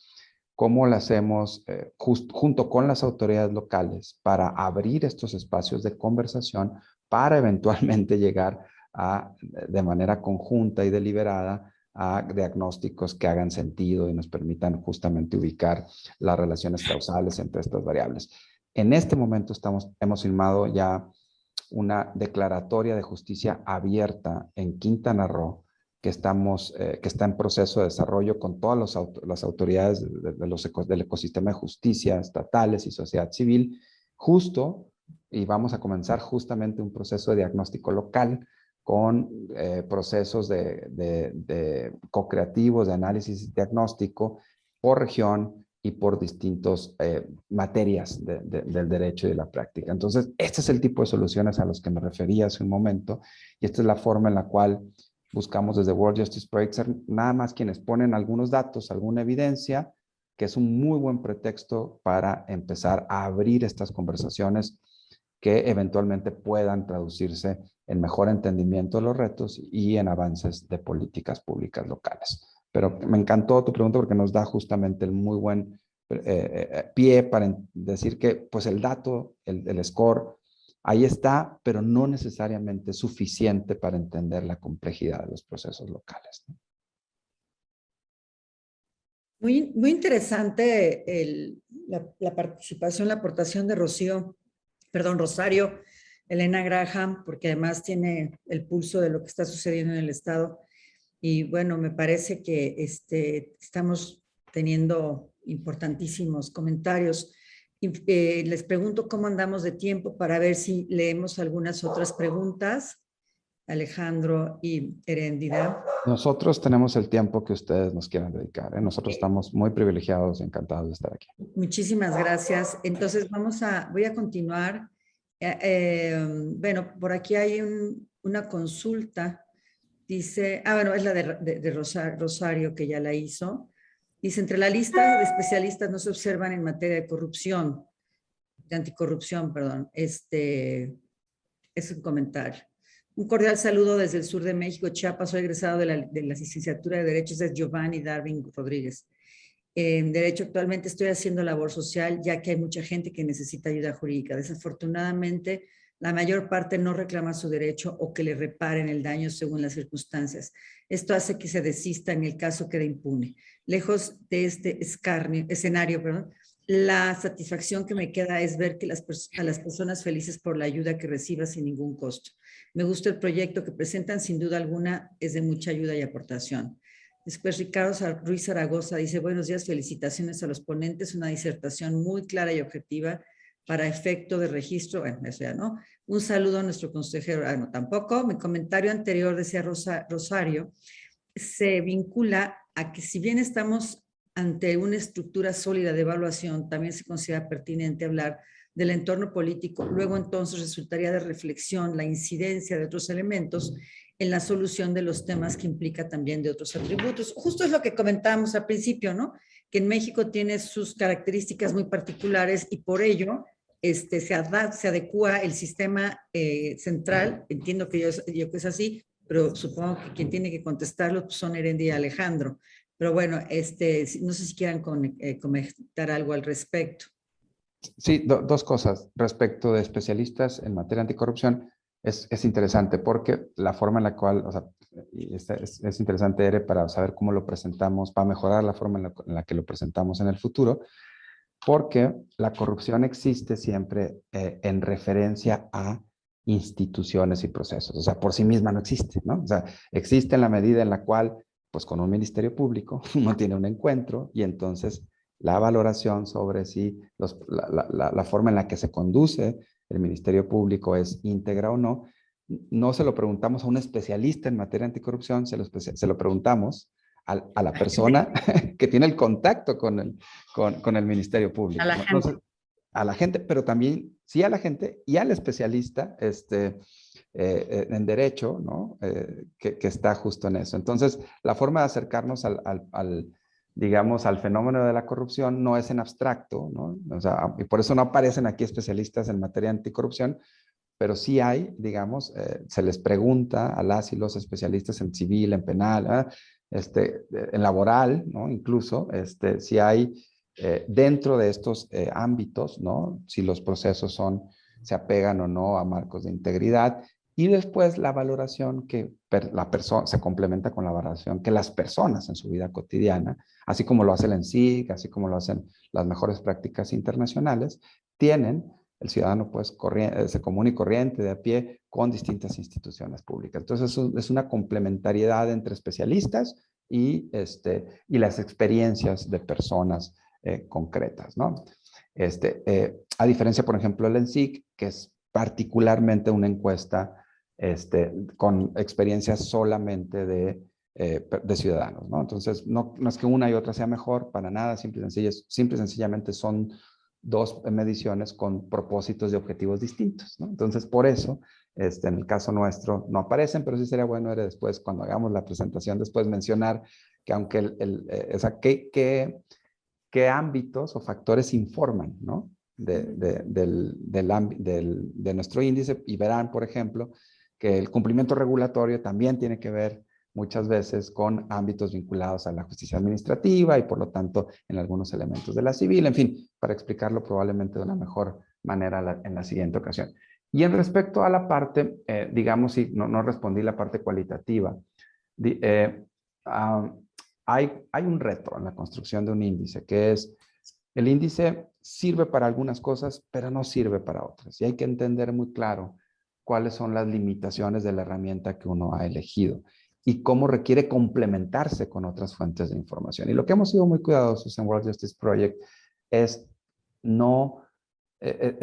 Speaker 5: cómo lo hacemos junto con las autoridades locales para abrir estos espacios de conversación para eventualmente llegar de manera conjunta y deliberada a diagnósticos que hagan sentido y nos permitan justamente ubicar las relaciones causales entre estas variables. En este momento hemos firmado ya una declaratoria de justicia abierta en Quintana Roo, que está en proceso de desarrollo con todas las autoridades del ecosistema de justicia, estatales y sociedad civil, y vamos a comenzar justamente un proceso de diagnóstico local con procesos de co-creativos, de análisis y diagnóstico por región y por distintas materias del derecho y de la práctica. Entonces, este es el tipo de soluciones a los que me refería hace un momento, y esta es la forma en la cual buscamos desde World Justice Project ser nada más quienes ponen algunos datos, alguna evidencia, que es un muy buen pretexto para empezar a abrir estas conversaciones que eventualmente puedan traducirse en mejor entendimiento de los retos y en avances de políticas públicas locales. Pero me encantó tu pregunta porque nos da justamente el muy buen pie para decir que pues el dato, el score, ahí está, pero no necesariamente suficiente para entender la complejidad de los procesos locales, ¿no?
Speaker 1: Muy, muy interesante la participación, la aportación de Rosario, Elena Graham, porque además tiene el pulso de lo que está sucediendo en el Estado. Y bueno, me parece que estamos teniendo importantísimos comentarios. Y, les pregunto cómo andamos de tiempo para ver si leemos algunas otras preguntas. Alejandro y Heréndira.
Speaker 5: Nosotros tenemos el tiempo que ustedes nos quieran dedicar, ¿eh? Nosotros estamos muy privilegiados y encantados de estar aquí.
Speaker 1: Muchísimas gracias. Entonces voy a continuar. Bueno, por aquí hay una consulta. Dice, bueno, es la de Rosario, que ya la hizo. Dice, entre la lista de especialistas no se observan en materia de corrupción, de anticorrupción, perdón. Es un comentario. Un cordial saludo desde el sur de México, Chiapas. Soy egresado de la licenciatura de Derechos de Giovanni Darwin Rodríguez. En Derecho actualmente estoy haciendo labor social, ya que hay mucha gente que necesita ayuda jurídica. Desafortunadamente, la mayor parte no reclama su derecho o que le reparen el daño según las circunstancias. Esto hace que se desista en el caso quede impune. Lejos de este escenario, la satisfacción que me queda es ver que a las personas felices por la ayuda que reciba sin ningún costo. Me gusta el proyecto que presentan, sin duda alguna es de mucha ayuda y aportación. Después Ricardo Ruiz Zaragoza dice, buenos días, felicitaciones a los ponentes, una disertación muy clara y objetiva para efecto de registro. Bueno, eso ya no. Un saludo a nuestro consejero. No, tampoco. Mi comentario anterior, decía Rosario, se vincula a que si bien estamos ante una estructura sólida de evaluación, también se considera pertinente hablar del entorno político. Luego entonces resultaría de reflexión la incidencia de otros elementos en la solución de los temas que implica también de otros atributos. Justo es lo que comentábamos al principio, ¿no? Que en México tiene sus características muy particulares y por ello se adecua el sistema central. Entiendo que yo que es así, pero supongo que quien tiene que contestarlo pues, son Herendi y Alejandro. Pero bueno, no sé si quieran comentar algo al respecto.
Speaker 5: Sí, dos cosas. Respecto de especialistas en materia anticorrupción, es interesante porque la forma en la cual, o sea, es interesante, Ere, para saber cómo lo presentamos, para mejorar la forma en la que lo presentamos en el futuro, porque la corrupción existe siempre en referencia a instituciones y procesos. O sea, por sí misma no existe, ¿no? O sea, existe en la medida en la cual, pues con un ministerio público, uno tiene un encuentro y entonces la valoración sobre si la forma en la que se conduce el ministerio público es íntegra o no, no se lo preguntamos a un especialista en materia anticorrupción, se lo preguntamos a la persona que tiene el contacto con el ministerio público.
Speaker 8: A la gente.
Speaker 5: Entonces, a la gente, pero también sí a la gente y al especialista en derecho, ¿no? Que está justo en eso. Entonces, la forma de acercarnos digamos, al fenómeno de la corrupción no es en abstracto, ¿no? O sea, y por eso no aparecen aquí especialistas en materia anticorrupción, pero sí hay, digamos, se les pregunta a las y los especialistas en civil, en penal, en laboral, ¿no? Incluso, si hay dentro de estos ámbitos, ¿no? Si los procesos se apegan o no a marcos de integridad. Y después la valoración que se complementa con la valoración que las personas en su vida cotidiana, así como lo hace el ENSIC, así como lo hacen las mejores prácticas internacionales, tienen el ciudadano pues común y corriente de a pie con distintas instituciones públicas. Entonces es una complementariedad entre especialistas y las experiencias de personas concretas, ¿no? A diferencia, por ejemplo, del ENSIC, que es particularmente una encuesta con experiencias solamente de ciudadanos, ¿no? Entonces, no es que una y otra sea mejor, para nada, simple y sencillamente son dos mediciones con propósitos y objetivos distintos, ¿no? Entonces, por eso, en el caso nuestro no aparecen, pero sí sería bueno después, cuando hagamos la presentación, después mencionar que aunque qué ámbitos o factores informan, ¿no? de nuestro índice, y verán, por ejemplo, que el cumplimiento regulatorio también tiene que ver muchas veces con ámbitos vinculados a la justicia administrativa y por lo tanto en algunos elementos de la civil, en fin, para explicarlo probablemente de una mejor manera en la siguiente ocasión. Y en respecto a la parte, digamos, si no respondí la parte cualitativa, hay un reto en la construcción de un índice, que es el índice sirve para algunas cosas, pero no sirve para otras. Y hay que entender muy claro cuáles son las limitaciones de la herramienta que uno ha elegido y cómo requiere complementarse con otras fuentes de información. Y lo que hemos sido muy cuidadosos en World Justice Project es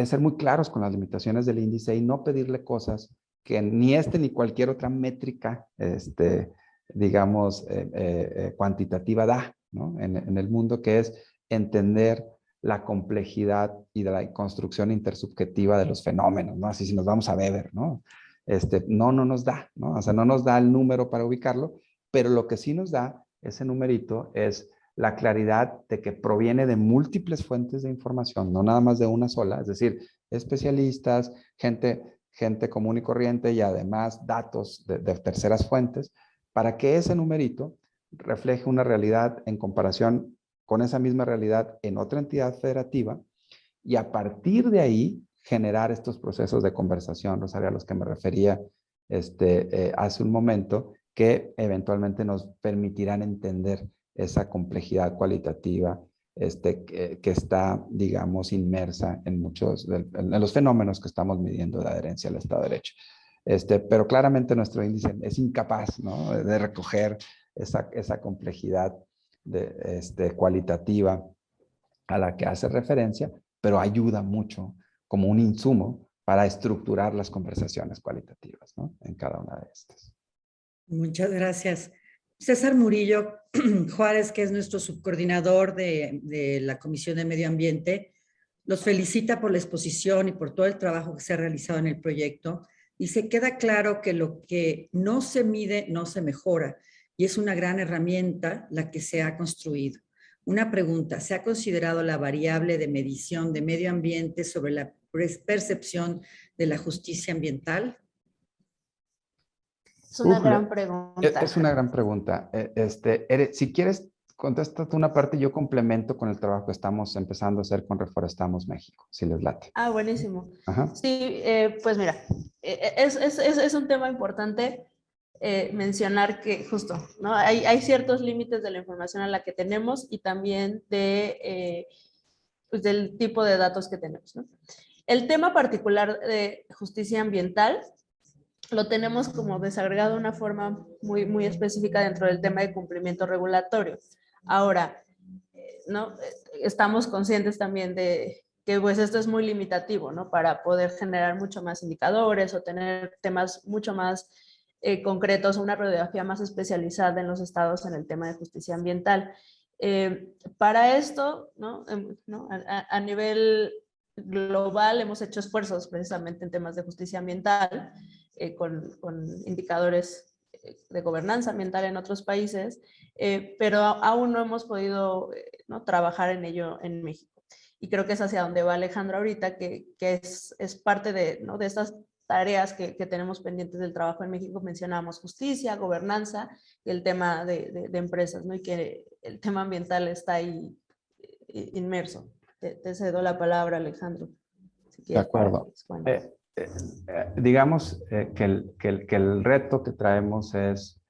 Speaker 5: ser muy claros con las limitaciones del índice y no pedirle cosas que ni ni cualquier otra métrica, digamos, cuantitativa da, ¿no? En el mundo, que es entender la complejidad y de la construcción intersubjetiva de los fenómenos, ¿no? Así si nos vamos a Weber, ¿no? No nos da, ¿no? O sea, no nos da el número para ubicarlo, pero lo que sí nos da ese numerito es la claridad de que proviene de múltiples fuentes de información, no nada más de una sola, es decir, especialistas, gente común y corriente y además datos de terceras fuentes, para que ese numerito refleje una realidad en comparación con esa misma realidad en otra entidad federativa y a partir de ahí generar estos procesos de conversación, Rosario, a los que me refería hace un momento, que eventualmente nos permitirán entender esa complejidad cualitativa que está, digamos, inmersa en muchos de los fenómenos que estamos midiendo de adherencia al Estado de Derecho. Pero claramente nuestro índice es incapaz, ¿no?, de recoger esa complejidad cualitativa a la que hace referencia, pero ayuda mucho como un insumo para estructurar las conversaciones cualitativas, ¿no?, en cada una de estas.
Speaker 1: Muchas gracias. César Murillo Juárez, que es nuestro subcoordinador de la Comisión de Medio Ambiente, los felicita por la exposición y por todo el trabajo que se ha realizado en el proyecto. Y se queda claro que lo que no se mide no se mejora. Y es una gran herramienta la que se ha construido. Una pregunta, ¿se ha considerado la variable de medición de medio ambiente sobre la percepción de la justicia ambiental?
Speaker 6: Es una gran pregunta.
Speaker 5: Es una gran pregunta. Si quieres, contesta tú una parte y yo complemento con el trabajo que estamos empezando a hacer con Reforestamos México, si les late.
Speaker 6: Ah, buenísimo.
Speaker 5: Ajá.
Speaker 6: Sí, pues mira, es un tema importante mencionar que justo, ¿no? Hay ciertos límites de la información a la que tenemos y también pues del tipo de datos que tenemos, ¿no? El tema particular de justicia ambiental lo tenemos como desagregado de una forma muy específica dentro del tema de cumplimiento regulatorio. Ahora, ¿no?, estamos conscientes también de que pues esto es muy limitativo, ¿no?, para poder generar mucho más indicadores o tener temas mucho más concretos, una radiografía más especializada en los estados en el tema de justicia ambiental. Para esto, ¿no? A nivel global hemos hecho esfuerzos precisamente en temas de justicia ambiental con indicadores de gobernanza ambiental en otros países, pero aún no hemos podido ¿no?, trabajar en ello en México. Y creo que es hacia donde va Alejandro ahorita, que es parte de, ¿no?, de estas tareas que tenemos pendientes del trabajo en México. Mencionamos justicia, gobernanza y el tema de empresas, ¿no?, y que el tema ambiental está ahí inmerso. Te cedo la palabra, Alejandro. Si
Speaker 5: de acuerdo. Digamos que el reto que traemos es,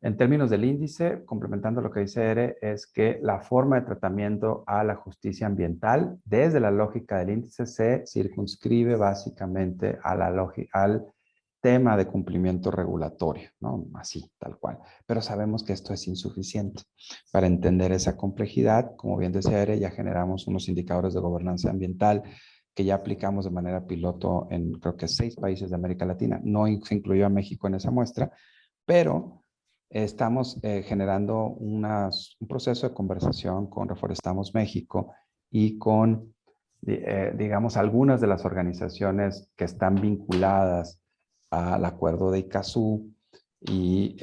Speaker 5: en términos del índice, complementando lo que dice Ere, es que la forma de tratamiento a la justicia ambiental, desde la lógica del índice, se circunscribe básicamente a al tema de cumplimiento regulatorio, ¿no? Así, tal cual. Pero sabemos que esto es insuficiente. Para entender esa complejidad, como bien decía Ere, ya generamos unos indicadores de gobernanza ambiental que ya aplicamos de manera piloto en creo que 6 países de América Latina. No se incluyó a México en esa muestra, pero estamos generando un proceso de conversación con Reforestamos México y con, digamos, algunas de las organizaciones que están vinculadas al acuerdo de Icazú y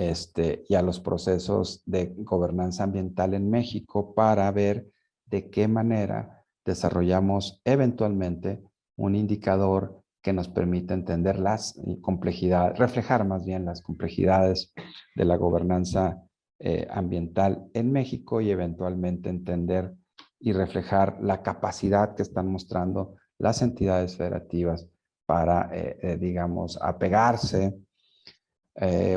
Speaker 5: a los procesos de gobernanza ambiental en México para ver de qué manera desarrollamos eventualmente un indicador que nos permita entender las complejidades, reflejar más bien las complejidades de la gobernanza ambiental en México y eventualmente entender y reflejar la capacidad que están mostrando las entidades federativas para, digamos, apegarse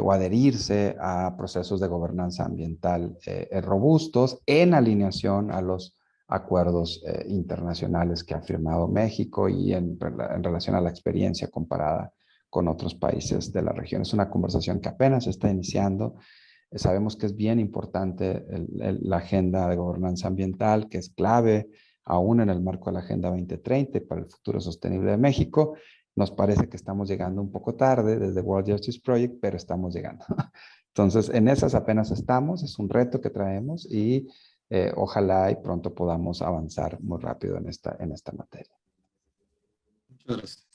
Speaker 5: o adherirse a procesos de gobernanza ambiental robustos en alineación a los acuerdos internacionales que ha firmado México y en relación a la experiencia comparada con otros países de la región. Es una conversación que apenas está iniciando. Sabemos que es bien importante la agenda de gobernanza ambiental, que es clave aún en el marco de la Agenda 2030 para el futuro sostenible de México. Nos parece que estamos llegando un poco tarde desde World Justice Project, pero estamos llegando. Entonces, en esas apenas estamos, es un reto que traemos y ojalá y pronto podamos avanzar muy rápido en esta materia.
Speaker 2: Muchas gracias.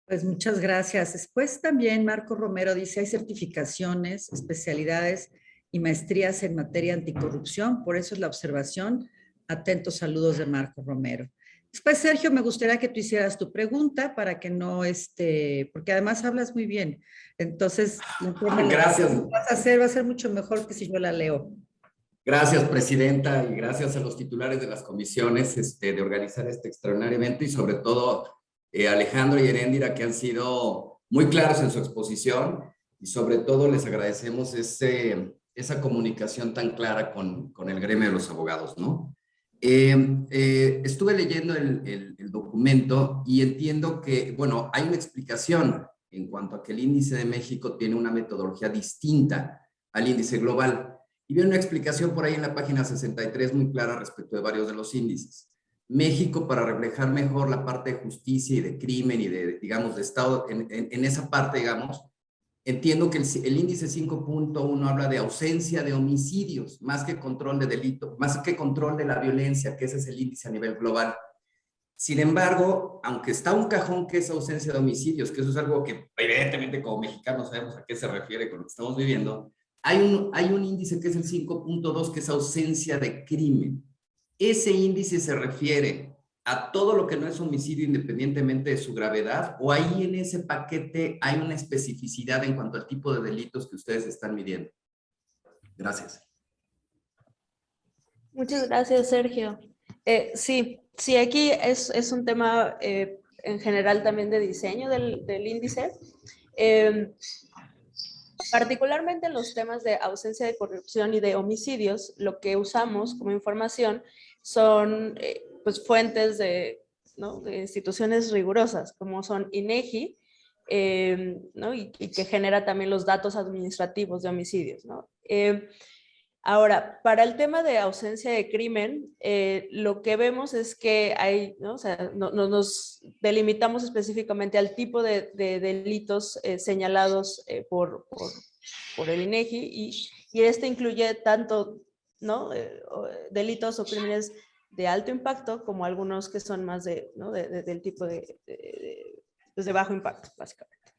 Speaker 1: Pues muchas gracias. Después también Marco Romero dice, hay certificaciones, especialidades y maestrías en materia anticorrupción, por eso es la observación. Atentos saludos de Marco Romero. Después, Sergio, me gustaría que tú hicieras tu pregunta para que no, porque además hablas muy bien. Entonces,
Speaker 9: gracias.
Speaker 1: Lo que vas a hacer va a ser mucho mejor que si yo la leo.
Speaker 9: Gracias, presidenta, y gracias a los titulares de las comisiones de organizar este extraordinario evento y sobre todo Alejandro y Heréndira, que han sido muy claros en su exposición y sobre todo les agradecemos esa comunicación tan clara con el gremio de los abogados, ¿no? Estuve leyendo el documento y entiendo que, bueno, hay una explicación en cuanto a que el índice de México tiene una metodología distinta al índice global. Y viene una explicación por ahí en la página 63 muy clara respecto de varios de los índices. México, para reflejar mejor la parte de justicia y de crimen y de, digamos, de Estado, en esa parte, digamos, entiendo que el índice 5.1 habla de ausencia de homicidios, más que control de delito, más que control de la violencia, que ese es el índice a nivel global. Sin embargo, aunque está un cajón que es ausencia de homicidios, que eso es algo que evidentemente como mexicanos sabemos a qué se refiere con lo que estamos viviendo, hay un índice que es el 5.2, que es ausencia de crimen. Ese índice se refiere a todo lo que no es homicidio independientemente de su gravedad, o ahí en ese paquete hay una especificidad en cuanto al tipo de delitos que ustedes están midiendo. Gracias.
Speaker 6: Muchas gracias, Sergio. Sí, aquí es un tema en general también de diseño del índice. Particularmente en los temas de ausencia de corrupción y de homicidios, lo que usamos como información son pues fuentes de instituciones rigurosas, como son INEGI, ¿no? y que genera también los datos administrativos de homicidios, ¿no? Ahora, para el tema de ausencia de crimen, lo que vemos es que hay, ¿no? O sea, nos delimitamos específicamente al tipo de delitos señalados por el INEGI y este incluye tanto, ¿no? Delitos o crímenes de alto impacto como algunos que son más del tipo de bajo impacto, básicamente.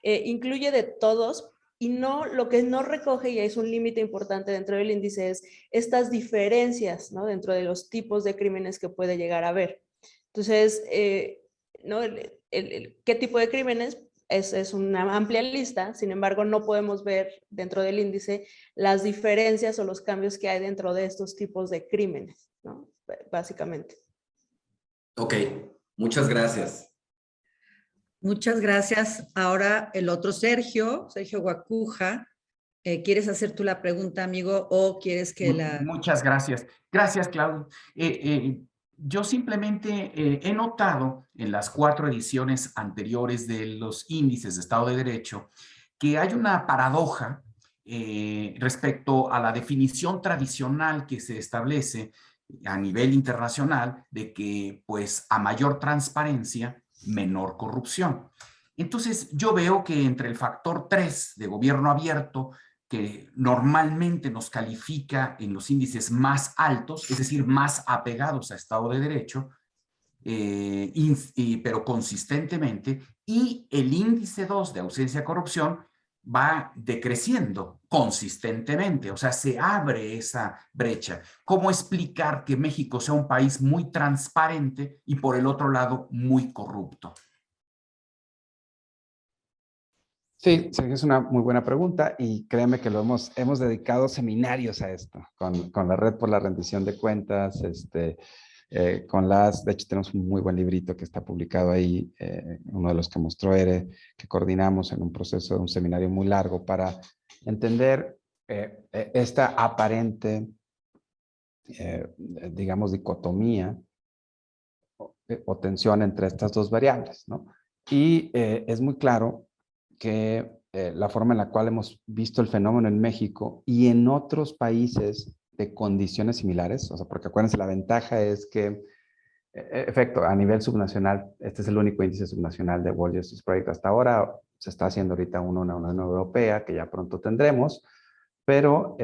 Speaker 6: Incluye de todos. Y lo que no recoge, y es un límite importante dentro del índice, es estas diferencias, ¿no? Dentro de los tipos de crímenes que puede llegar a haber. Entonces, ¿no? ¿Qué tipo de crímenes? Es una amplia lista, sin embargo, no podemos ver dentro del índice las diferencias o los cambios que hay dentro de estos tipos de crímenes, ¿no? Básicamente.
Speaker 9: Ok, muchas gracias.
Speaker 1: Muchas gracias. Ahora el otro Sergio Guacuja. ¿Quieres hacer tú la pregunta, amigo, o quieres que la...?
Speaker 4: Muchas gracias. Gracias, Claudio. Yo simplemente he notado en las 4 ediciones anteriores de los índices de Estado de Derecho que hay una paradoja respecto a la definición tradicional que se establece a nivel internacional de que pues a mayor transparencia, menor corrupción. Entonces yo veo que entre el factor 3 de gobierno abierto, que normalmente nos califica en los índices más altos, es decir, más apegados a Estado de Derecho, pero consistentemente, y el índice 2 de ausencia de corrupción va decreciendo consistentemente, o sea, se abre esa brecha. ¿Cómo explicar que México sea un país muy transparente y por el otro lado muy corrupto?
Speaker 5: Sí, Sergio, es una muy buena pregunta y créeme que hemos dedicado seminarios a esto, con la Red por la Rendición de Cuentas, de hecho tenemos un muy buen librito que está publicado ahí, uno de los que mostró Ere, que coordinamos en un proceso de un seminario muy largo para entender esta aparente, digamos, dicotomía o tensión entre estas dos variables, ¿no? Y es muy claro que la forma en la cual hemos visto el fenómeno en México y en otros países de condiciones similares, o sea, porque acuérdense, la ventaja es que, efecto, a nivel subnacional, este es el único índice subnacional de World Justice Project hasta ahora, se está haciendo ahorita uno en la Unión Europea, que ya pronto tendremos, pero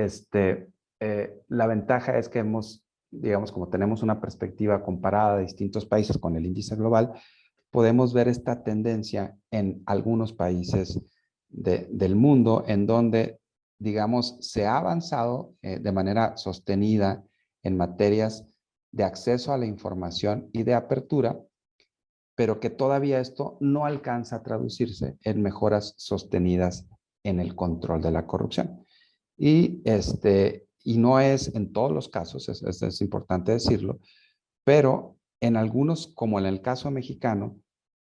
Speaker 5: la ventaja es que hemos, digamos, como tenemos una perspectiva comparada de distintos países con el índice global, podemos ver esta tendencia en algunos países del mundo en donde, digamos, se ha avanzado de manera sostenida en materias de acceso a la información y de apertura, pero que todavía esto no alcanza a traducirse en mejoras sostenidas en el control de la corrupción. Y no es en todos los casos, es importante decirlo, pero en algunos, como en el caso mexicano,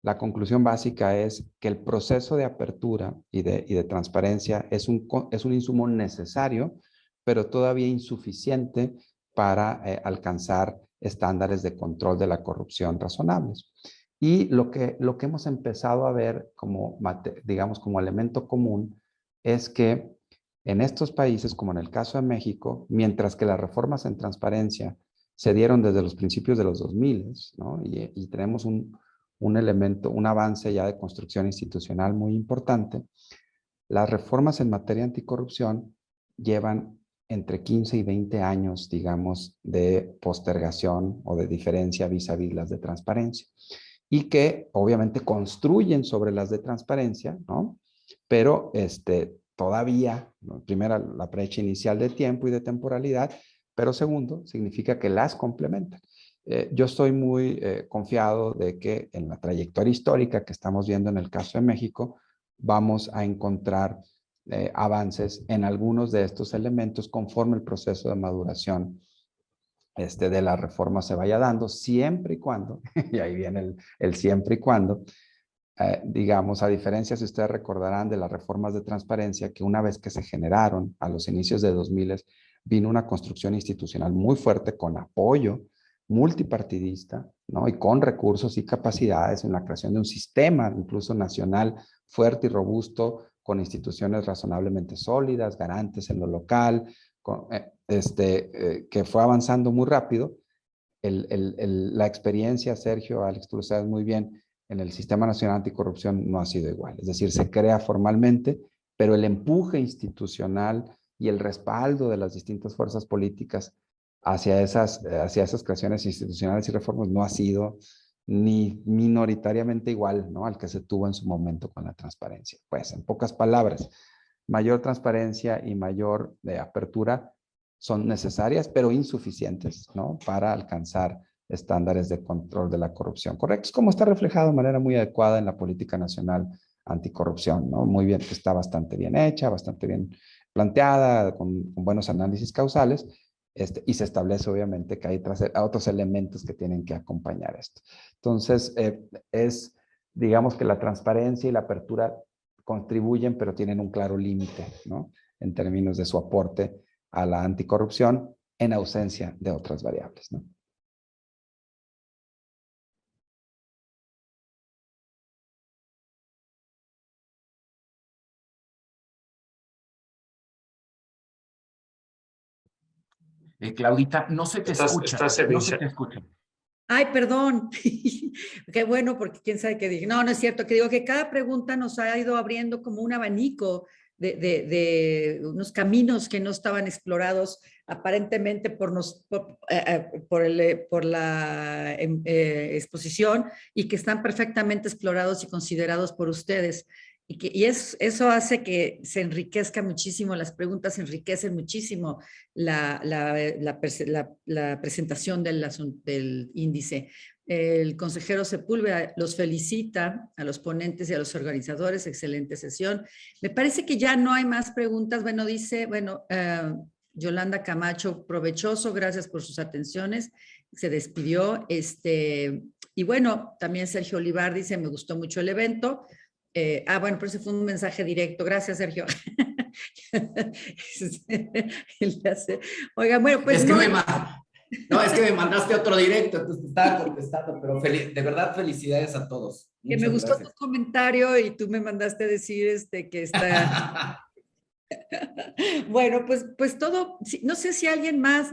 Speaker 5: la conclusión básica es que el proceso de apertura y de transparencia es un insumo necesario, pero todavía insuficiente para alcanzar estándares de control de la corrupción razonables. Y lo que hemos empezado a ver como, digamos, como elemento común es que en estos países, como en el caso de México, mientras que las reformas en transparencia se dieron desde los principios de los 2000, ¿no? Y tenemos un elemento, un avance ya de construcción institucional muy importante. Las reformas en materia anticorrupción llevan entre 15 y 20 años, digamos, de postergación o de diferencia vis a vis las de transparencia. Y que obviamente construyen sobre las de transparencia, ¿no? Pero todavía, ¿no? Primero, la brecha inicial de tiempo y de temporalidad, pero segundo, significa que las complementan. Yo estoy muy confiado de que en la trayectoria histórica que estamos viendo en el caso de México, vamos a encontrar avances en algunos de estos elementos conforme el proceso de maduración de la reforma se vaya dando, siempre y cuando, y ahí viene el siempre y cuando, digamos, a diferencia, si ustedes recordarán, de las reformas de transparencia, que una vez que se generaron a los inicios de 2000, vino una construcción institucional muy fuerte con apoyo multipartidista, ¿no? Y con recursos y capacidades en la creación de un sistema, incluso nacional, fuerte y robusto, con instituciones razonablemente sólidas, garantes en lo local, que fue avanzando muy rápido. La experiencia, Sergio, Alex, tú lo sabes muy bien, en el Sistema Nacional Anticorrupción no ha sido igual. Es decir, se crea formalmente, pero el empuje institucional y el respaldo de las distintas fuerzas políticas hacia esas creaciones institucionales y reformas no ha sido ni minoritariamente igual, ¿no?, al que se tuvo en su momento con la transparencia. Pues, en pocas palabras, mayor transparencia y mayor apertura son necesarias, pero insuficientes, ¿no?, para alcanzar estándares de control de la corrupción. Correcto, es como está reflejado de manera muy adecuada en la política nacional anticorrupción, ¿no? Muy bien, está bastante bien hecha, bastante bien planteada, con buenos análisis causales, y se establece obviamente que hay otros elementos que tienen que acompañar esto. Entonces, digamos que la transparencia y la apertura contribuyen, pero tienen un claro límite, ¿no?, en términos de su aporte a la anticorrupción en ausencia de otras variables, ¿no?
Speaker 4: Claudita, no se te escucha. No se te escucha.
Speaker 1: Ay, perdón. Qué bueno, porque quién sabe qué dije. No, no es cierto, que digo que cada pregunta nos ha ido abriendo como un abanico de unos caminos que no estaban explorados aparentemente por la exposición y que están perfectamente explorados y considerados por ustedes. Eso hace que se enriquezca muchísimo, las preguntas enriquecen muchísimo la presentación del índice. El consejero Sepúlveda los felicita a los ponentes y a los organizadores, excelente sesión. Me parece que ya no hay más preguntas. Bueno, dice, Yolanda Camacho, provechoso, gracias por sus atenciones. Se despidió. Y bueno, también Sergio Olivar dice, me gustó mucho el evento. Bueno, pero ese fue un mensaje directo. Gracias, Sergio. Oiga, bueno, pues
Speaker 9: es que me mandaste otro directo, entonces te estaba contestando, pero de verdad felicidades a todos.
Speaker 1: Que me gustó tu comentario y tú me mandaste decir que está... Bueno, pues todo, no sé si alguien más,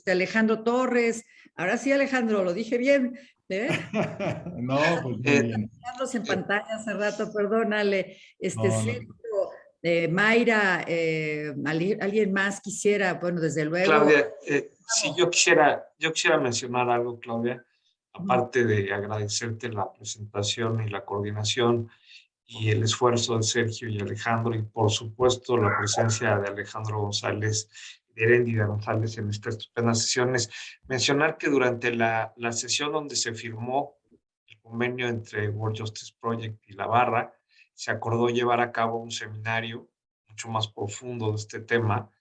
Speaker 1: Alejandro Torres, ahora sí, Alejandro, lo dije bien, ¿eh?
Speaker 2: No, pues muy bien.
Speaker 1: En pantalla hace rato, perdónale,
Speaker 2: No.
Speaker 1: Sergio, Mayra, alguien más quisiera, bueno, desde luego.
Speaker 3: Claudia, sí, yo quisiera mencionar algo, Claudia, aparte de agradecerte la presentación y la coordinación y el esfuerzo de Sergio y Alejandro, y por supuesto la presencia de Alejandro González, de Heréndira González en estas estupendas sesiones. Mencionar que durante la sesión donde se firmó el convenio entre World Justice Project y la Barra, se acordó llevar a cabo un seminario mucho más profundo de este tema,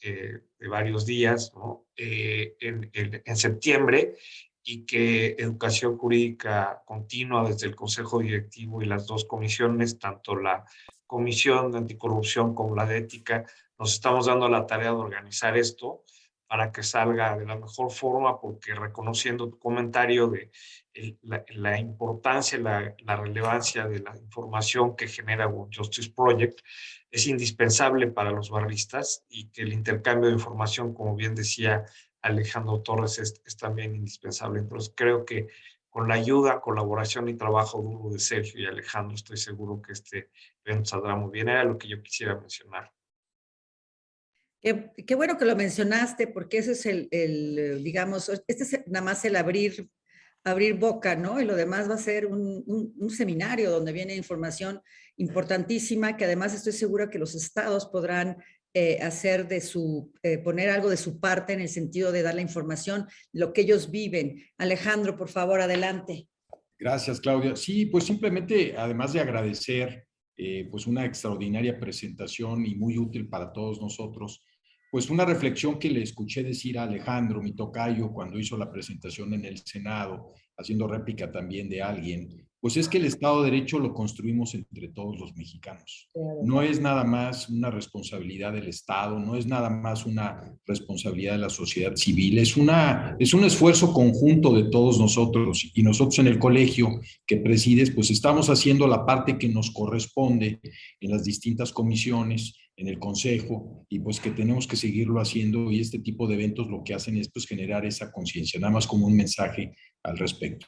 Speaker 3: de varios días, ¿no? En septiembre, y que Educación Jurídica Continua desde el Consejo Directivo y las dos comisiones, tanto la Comisión de Anticorrupción como la de Ética, nos estamos dando la tarea de organizar esto para que salga de la mejor forma, porque reconociendo tu comentario de la importancia, la relevancia de la información que genera World Justice Project, es indispensable para los barristas, y que el intercambio de información, como bien decía Alejandro Torres, es también indispensable. Entonces creo que con la ayuda, colaboración y trabajo duro de Sergio y Alejandro, estoy seguro que este evento saldrá muy bien. Era lo que yo quisiera mencionar.
Speaker 1: Qué bueno que lo mencionaste, porque ese es digamos, este es nada más el abrir boca, ¿no? Y lo demás va a ser un seminario donde viene información importantísima, que además estoy segura que los estados podrán hacer poner algo de su parte en el sentido de dar la información, lo que ellos viven. Alejandro, por favor, adelante.
Speaker 2: Gracias, Claudia. Sí, pues simplemente, además de agradecer pues una extraordinaria presentación y muy útil para todos nosotros, pues una reflexión que le escuché decir a Alejandro, mi tocayo, cuando hizo la presentación en el Senado, haciendo réplica también de alguien, pues es que el Estado de Derecho lo construimos entre todos los mexicanos. No es nada más una responsabilidad del Estado, no es nada más una responsabilidad de la sociedad civil, es un esfuerzo conjunto de todos nosotros, y nosotros en el colegio que presides, pues estamos haciendo la parte que nos corresponde en las distintas comisiones, en el consejo, y pues que tenemos que seguirlo haciendo, y este tipo de eventos lo que hacen es pues generar esa conciencia, nada más como un mensaje al respecto.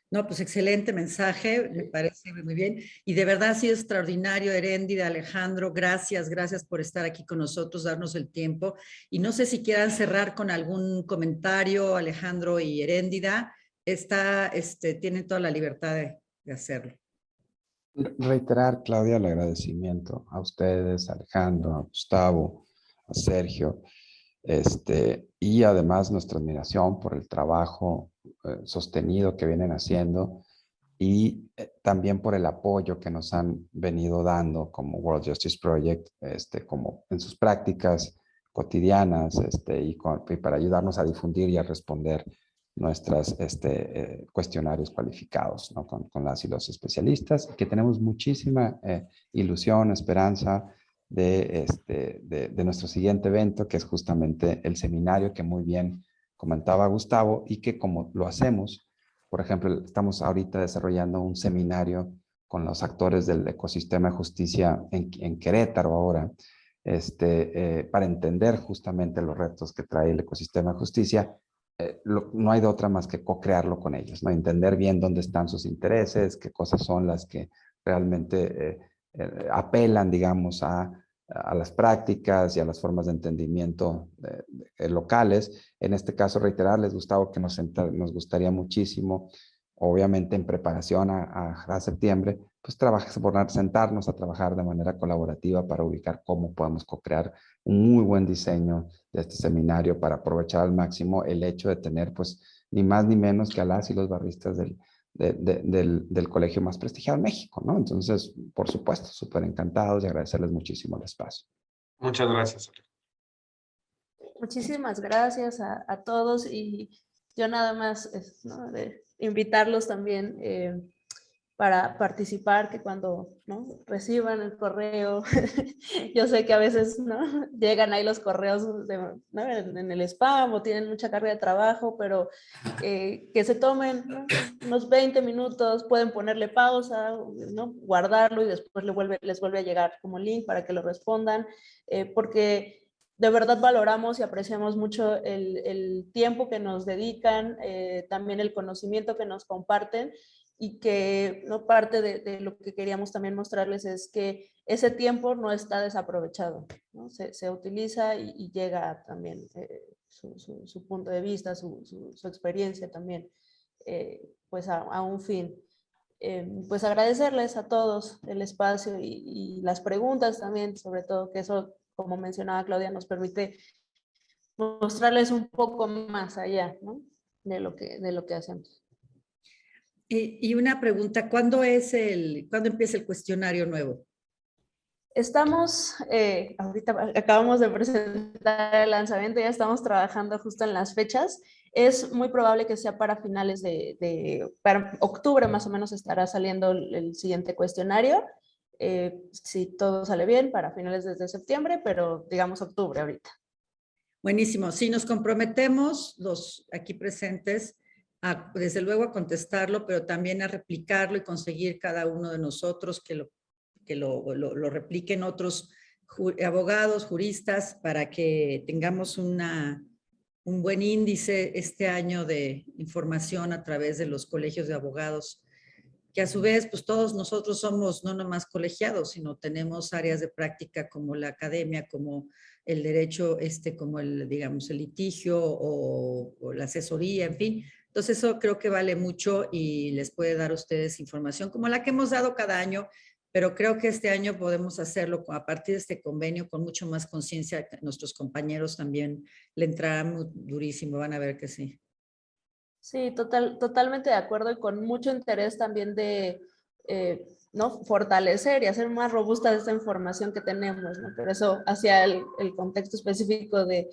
Speaker 1: No, pues excelente mensaje, me parece muy bien. Y de verdad ha sido extraordinario, Heréndira, Alejandro, gracias por estar aquí con nosotros, darnos el tiempo. Y no sé si quieran cerrar con algún comentario, Alejandro y Heréndira. Tienen toda la libertad de hacerlo.
Speaker 5: Reiterar, Claudia, el agradecimiento a ustedes, a Alejandro, a Gustavo, a Sergio, y además nuestra admiración por el trabajo sostenido que vienen haciendo, y también por el apoyo que nos han venido dando como World Justice Project, como en sus prácticas cotidianas, y para ayudarnos a difundir y a responder nuestros cuestionarios cualificados, ¿no? con las y los especialistas, que tenemos muchísima ilusión, esperanza de nuestro siguiente evento, que es justamente el seminario que muy bien comentaba Gustavo, y que como lo hacemos, por ejemplo, estamos ahorita desarrollando un seminario con los actores del ecosistema de justicia en Querétaro ahora, para entender justamente los retos que trae el ecosistema de justicia, no hay de otra más que co-crearlo con ellos, ¿no? Entender bien dónde están sus intereses, qué cosas son las que realmente apelan, digamos, a las prácticas y a las formas de entendimiento locales. En este caso, reiterarles, Gustavo, que nos gustaría muchísimo, obviamente en preparación a septiembre, pues sentarnos a trabajar de manera colaborativa para ubicar cómo podemos co-crear un muy buen diseño de este seminario para aprovechar al máximo el hecho de tener, pues, ni más ni menos que a las y los barristas del colegio más prestigiado en México, ¿no? Entonces, por supuesto, súper encantados y agradecerles muchísimo el espacio.
Speaker 3: Muchas gracias.
Speaker 6: Muchísimas gracias a todos, y yo nada más, ¿no?, de invitarlos también para participar, que cuando, ¿no?, reciban el correo, yo sé que a veces, ¿no?, llegan ahí los correos ¿no?, en el spam, o tienen mucha carga de trabajo, pero que se tomen, ¿no?, unos 20 minutos, pueden ponerle pausa, ¿no?, guardarlo, y después les vuelve a llegar como link para que lo respondan, porque de verdad valoramos y apreciamos mucho el tiempo que nos dedican, también el conocimiento que nos comparten, y que, ¿no?, parte de lo que queríamos también mostrarles es que ese tiempo no está desaprovechado, ¿no? Se utiliza y llega también su punto de vista, su experiencia también, pues a un fin. Pues agradecerles a todos el espacio y las preguntas también, sobre todo, que eso, como mencionaba Claudia, nos permite mostrarles un poco más allá, ¿no?, de lo que hacemos.
Speaker 1: Y una pregunta, ¿cuándo empieza el cuestionario nuevo?
Speaker 6: Estamos, ahorita acabamos de presentar el lanzamiento, ya estamos trabajando justo en las fechas. Es muy probable que sea para finales para octubre más o menos estará saliendo el siguiente cuestionario. Si todo sale bien, para finales de septiembre, pero digamos octubre ahorita.
Speaker 1: Buenísimo. Sí, nos comprometemos, los aquí presentes, desde luego a contestarlo, pero también a replicarlo y conseguir cada uno de nosotros que lo repliquen otros abogados, juristas, para que tengamos un buen índice este año de información a través de los colegios de abogados, que a su vez, pues todos nosotros somos no nomás colegiados, sino tenemos áreas de práctica como la academia, como el derecho, como digamos, el litigio o la asesoría, en fin. Entonces eso creo que vale mucho y les puede dar a ustedes información como la que hemos dado cada año, pero creo que este año podemos hacerlo a partir de este convenio con mucho más conciencia. Nuestros compañeros también le entrarán durísimo, van a ver que sí.
Speaker 6: Sí, totalmente de acuerdo, y con mucho interés también de ¿no?, fortalecer y hacer más robusta esta información que tenemos, ¿no? Por eso hacia el contexto específico de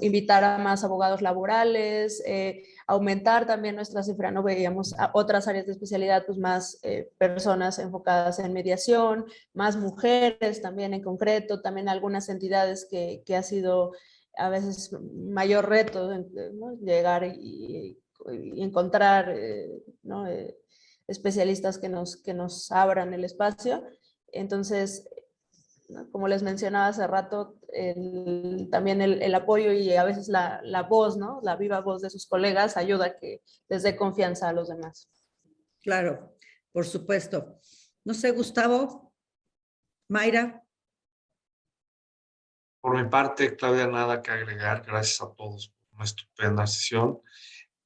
Speaker 6: invitar a más abogados laborales, aumentar también nuestra cifra, ¿no? Veíamos a otras áreas de especialidad, pues más personas enfocadas en mediación, más mujeres también en concreto, también algunas entidades que ha sido a veces mayor reto, ¿no?, llegar y encontrar ¿no?, especialistas que nos abran el espacio. Entonces, ¿no?, como les mencionaba hace rato, también el apoyo y a veces la voz, ¿no?, la viva voz de sus colegas ayuda a que les dé confianza a los demás.
Speaker 1: Claro, por supuesto. No sé, Gustavo, Mayra.
Speaker 3: Por mi parte, Claudia, nada que agregar. Gracias a todos por una estupenda sesión.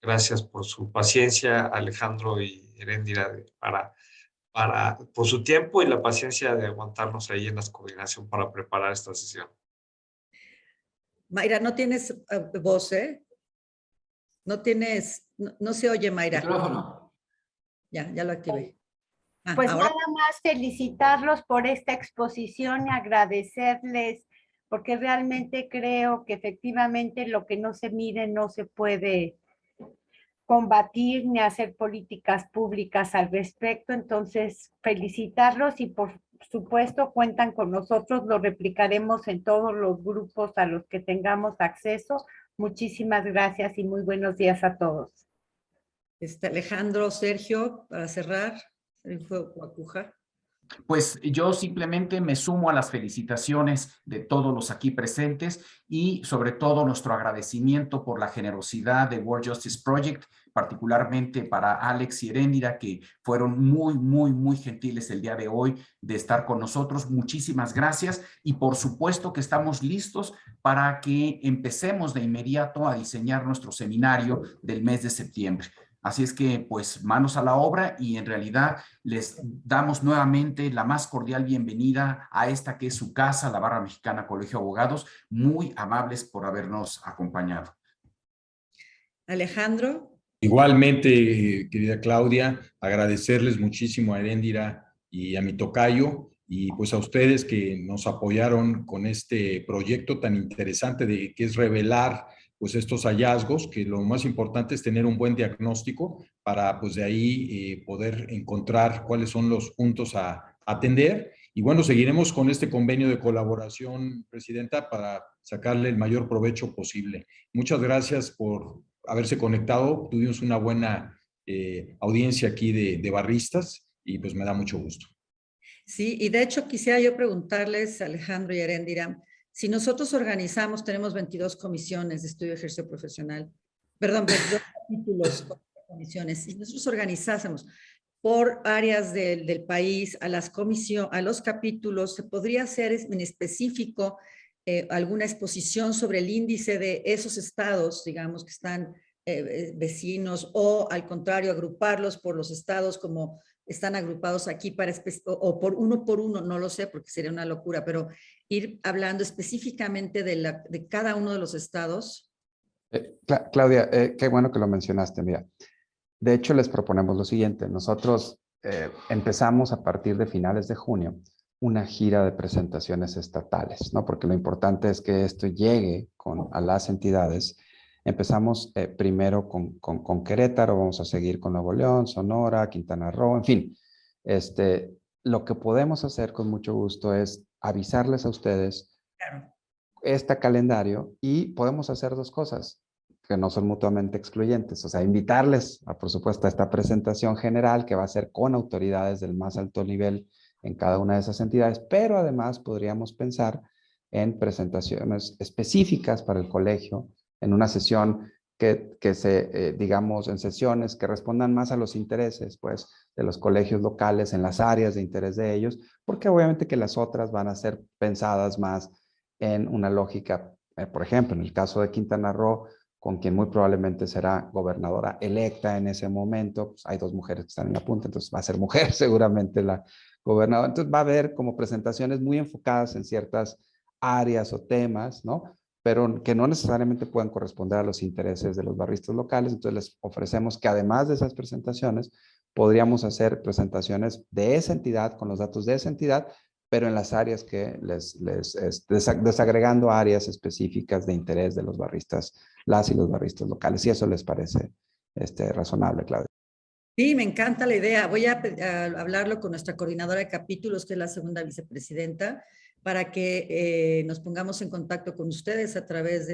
Speaker 3: Gracias por su paciencia, Alejandro y Heréndira, por su tiempo y la paciencia de aguantarnos ahí en la coordinación para preparar esta sesión.
Speaker 1: Mayra, no tienes voz, ¿eh? No tienes, no se oye, Mayra.
Speaker 9: Micrófono.
Speaker 1: Ya lo activé.
Speaker 7: Pues
Speaker 1: ahora.
Speaker 7: nada más felicitarlos por esta exposición y agradecerles, porque realmente creo que efectivamente lo que no se mide no se puede combatir ni hacer políticas públicas al respecto. Entonces, felicitarlos y por supuesto cuentan con nosotros, lo replicaremos en todos los grupos a los que tengamos acceso. Muchísimas gracias y muy buenos días a todos.
Speaker 1: Alejandro, Sergio, para cerrar, Sergio Guacuja.
Speaker 4: Pues yo simplemente me sumo a las felicitaciones de todos los aquí presentes y sobre todo nuestro agradecimiento por la generosidad de World Justice Project, particularmente para Alex y Eréndira, que fueron muy gentiles el día de hoy de estar con nosotros. Muchísimas gracias y por supuesto que estamos listos para que empecemos de inmediato a diseñar nuestro seminario del mes de septiembre. Así es que, pues, manos a la obra y en realidad les damos nuevamente la más cordial bienvenida a esta que es su casa, la Barra Mexicana Colegio de Abogados. Muy amables por habernos acompañado.
Speaker 1: Alejandro.
Speaker 2: Igualmente, querida Claudia, agradecerles muchísimo a Eréndira y a mi tocayo y pues a ustedes que nos apoyaron con este proyecto tan interesante de que es revelar pues estos hallazgos, que lo más importante es tener un buen diagnóstico para pues de ahí poder encontrar cuáles son los puntos a atender. Y bueno, seguiremos con este convenio de colaboración, Presidenta, para sacarle el mayor provecho posible. Muchas gracias por haberse conectado. Tuvimos una buena audiencia aquí de barristas y pues me da mucho gusto.
Speaker 1: Sí, y de hecho quisiera yo preguntarles, Alejandro y Eréndira, si nosotros organizamos, tenemos 22 comisiones de estudio de ejercicio profesional, perdón, 22 capítulos, comisiones, si nosotros organizásemos por áreas del país a los capítulos, se podría hacer en específico alguna exposición sobre el índice de esos estados, digamos, que están vecinos, o al contrario, agruparlos por los estados como están agrupados aquí o por uno, no lo sé, porque sería una locura, pero ir hablando específicamente de cada uno de los estados.
Speaker 5: Claudia, qué bueno que lo mencionaste. Mira, de hecho les proponemos lo siguiente. Nosotros empezamos a partir de finales de junio una gira de presentaciones estatales, ¿no? Porque lo importante es que esto llegue a las entidades. Empezamos primero con Querétaro, vamos a seguir con Nuevo León, Sonora, Quintana Roo, en fin. Lo que podemos hacer con mucho gusto es avisarles a ustedes este calendario y podemos hacer dos cosas que no son mutuamente excluyentes. O sea, invitarles, por supuesto, a esta presentación general que va a ser con autoridades del más alto nivel en cada una de esas entidades, pero además podríamos pensar en presentaciones específicas para el colegio, en una sesión digamos, en sesiones que respondan más a los intereses, pues, de los colegios locales, en las áreas de interés de ellos, porque obviamente que las otras van a ser pensadas más en una lógica, por ejemplo, en el caso de Quintana Roo, con quien muy probablemente será gobernadora electa en ese momento, pues hay dos mujeres que están en la punta, entonces va a ser mujer seguramente la gobernadora. Entonces va a haber como presentaciones muy enfocadas en ciertas áreas o temas, ¿no? Pero que no necesariamente puedan corresponder a los intereses de los barristas locales. Entonces les ofrecemos que además de esas presentaciones, podríamos hacer presentaciones de esa entidad, con los datos de esa entidad, pero en las áreas que desagregando áreas específicas de interés de los barristas, las y los barristas locales. Si eso les parece razonable, Claudia.
Speaker 1: Sí, me encanta la idea. Voy a hablarlo con nuestra coordinadora de capítulos, que es la segunda vicepresidenta, para que nos pongamos en contacto con ustedes a través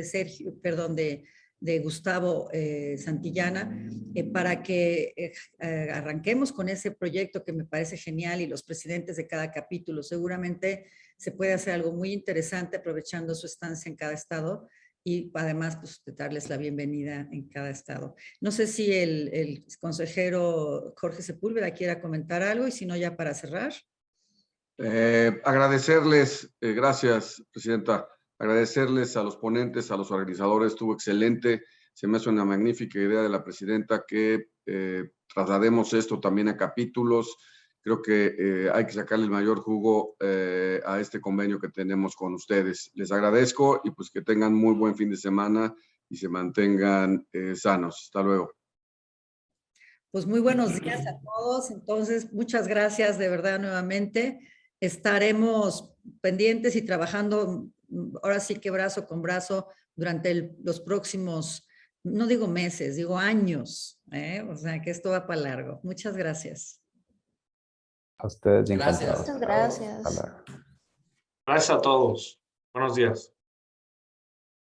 Speaker 1: de Gustavo Santillana, para que arranquemos con ese proyecto que me parece genial, y los presidentes de cada capítulo. Seguramente se puede hacer algo muy interesante aprovechando su estancia en cada estado y además pues, darles la bienvenida en cada estado. No sé si el consejero Jorge Sepúlveda quiera comentar algo, y si no, ya para cerrar.
Speaker 10: Agradecerles, gracias, Presidenta, agradecerles a los ponentes, a los organizadores, estuvo excelente. Se me hace una magnífica idea de la Presidenta que traslademos esto también a capítulos. Creo que hay que sacarle el mayor jugo a este convenio que tenemos con ustedes. Les agradezco y pues que tengan muy buen fin de semana y se mantengan sanos. Hasta luego.
Speaker 1: Pues muy buenos días a todos. Entonces, muchas gracias de verdad nuevamente. Estaremos pendientes y trabajando ahora sí que brazo con brazo durante los próximos, no digo meses, digo años. O sea, que esto va para largo. Muchas gracias.
Speaker 5: A ustedes,
Speaker 6: Muchas gracias.
Speaker 3: Gracias a todos. Buenos días.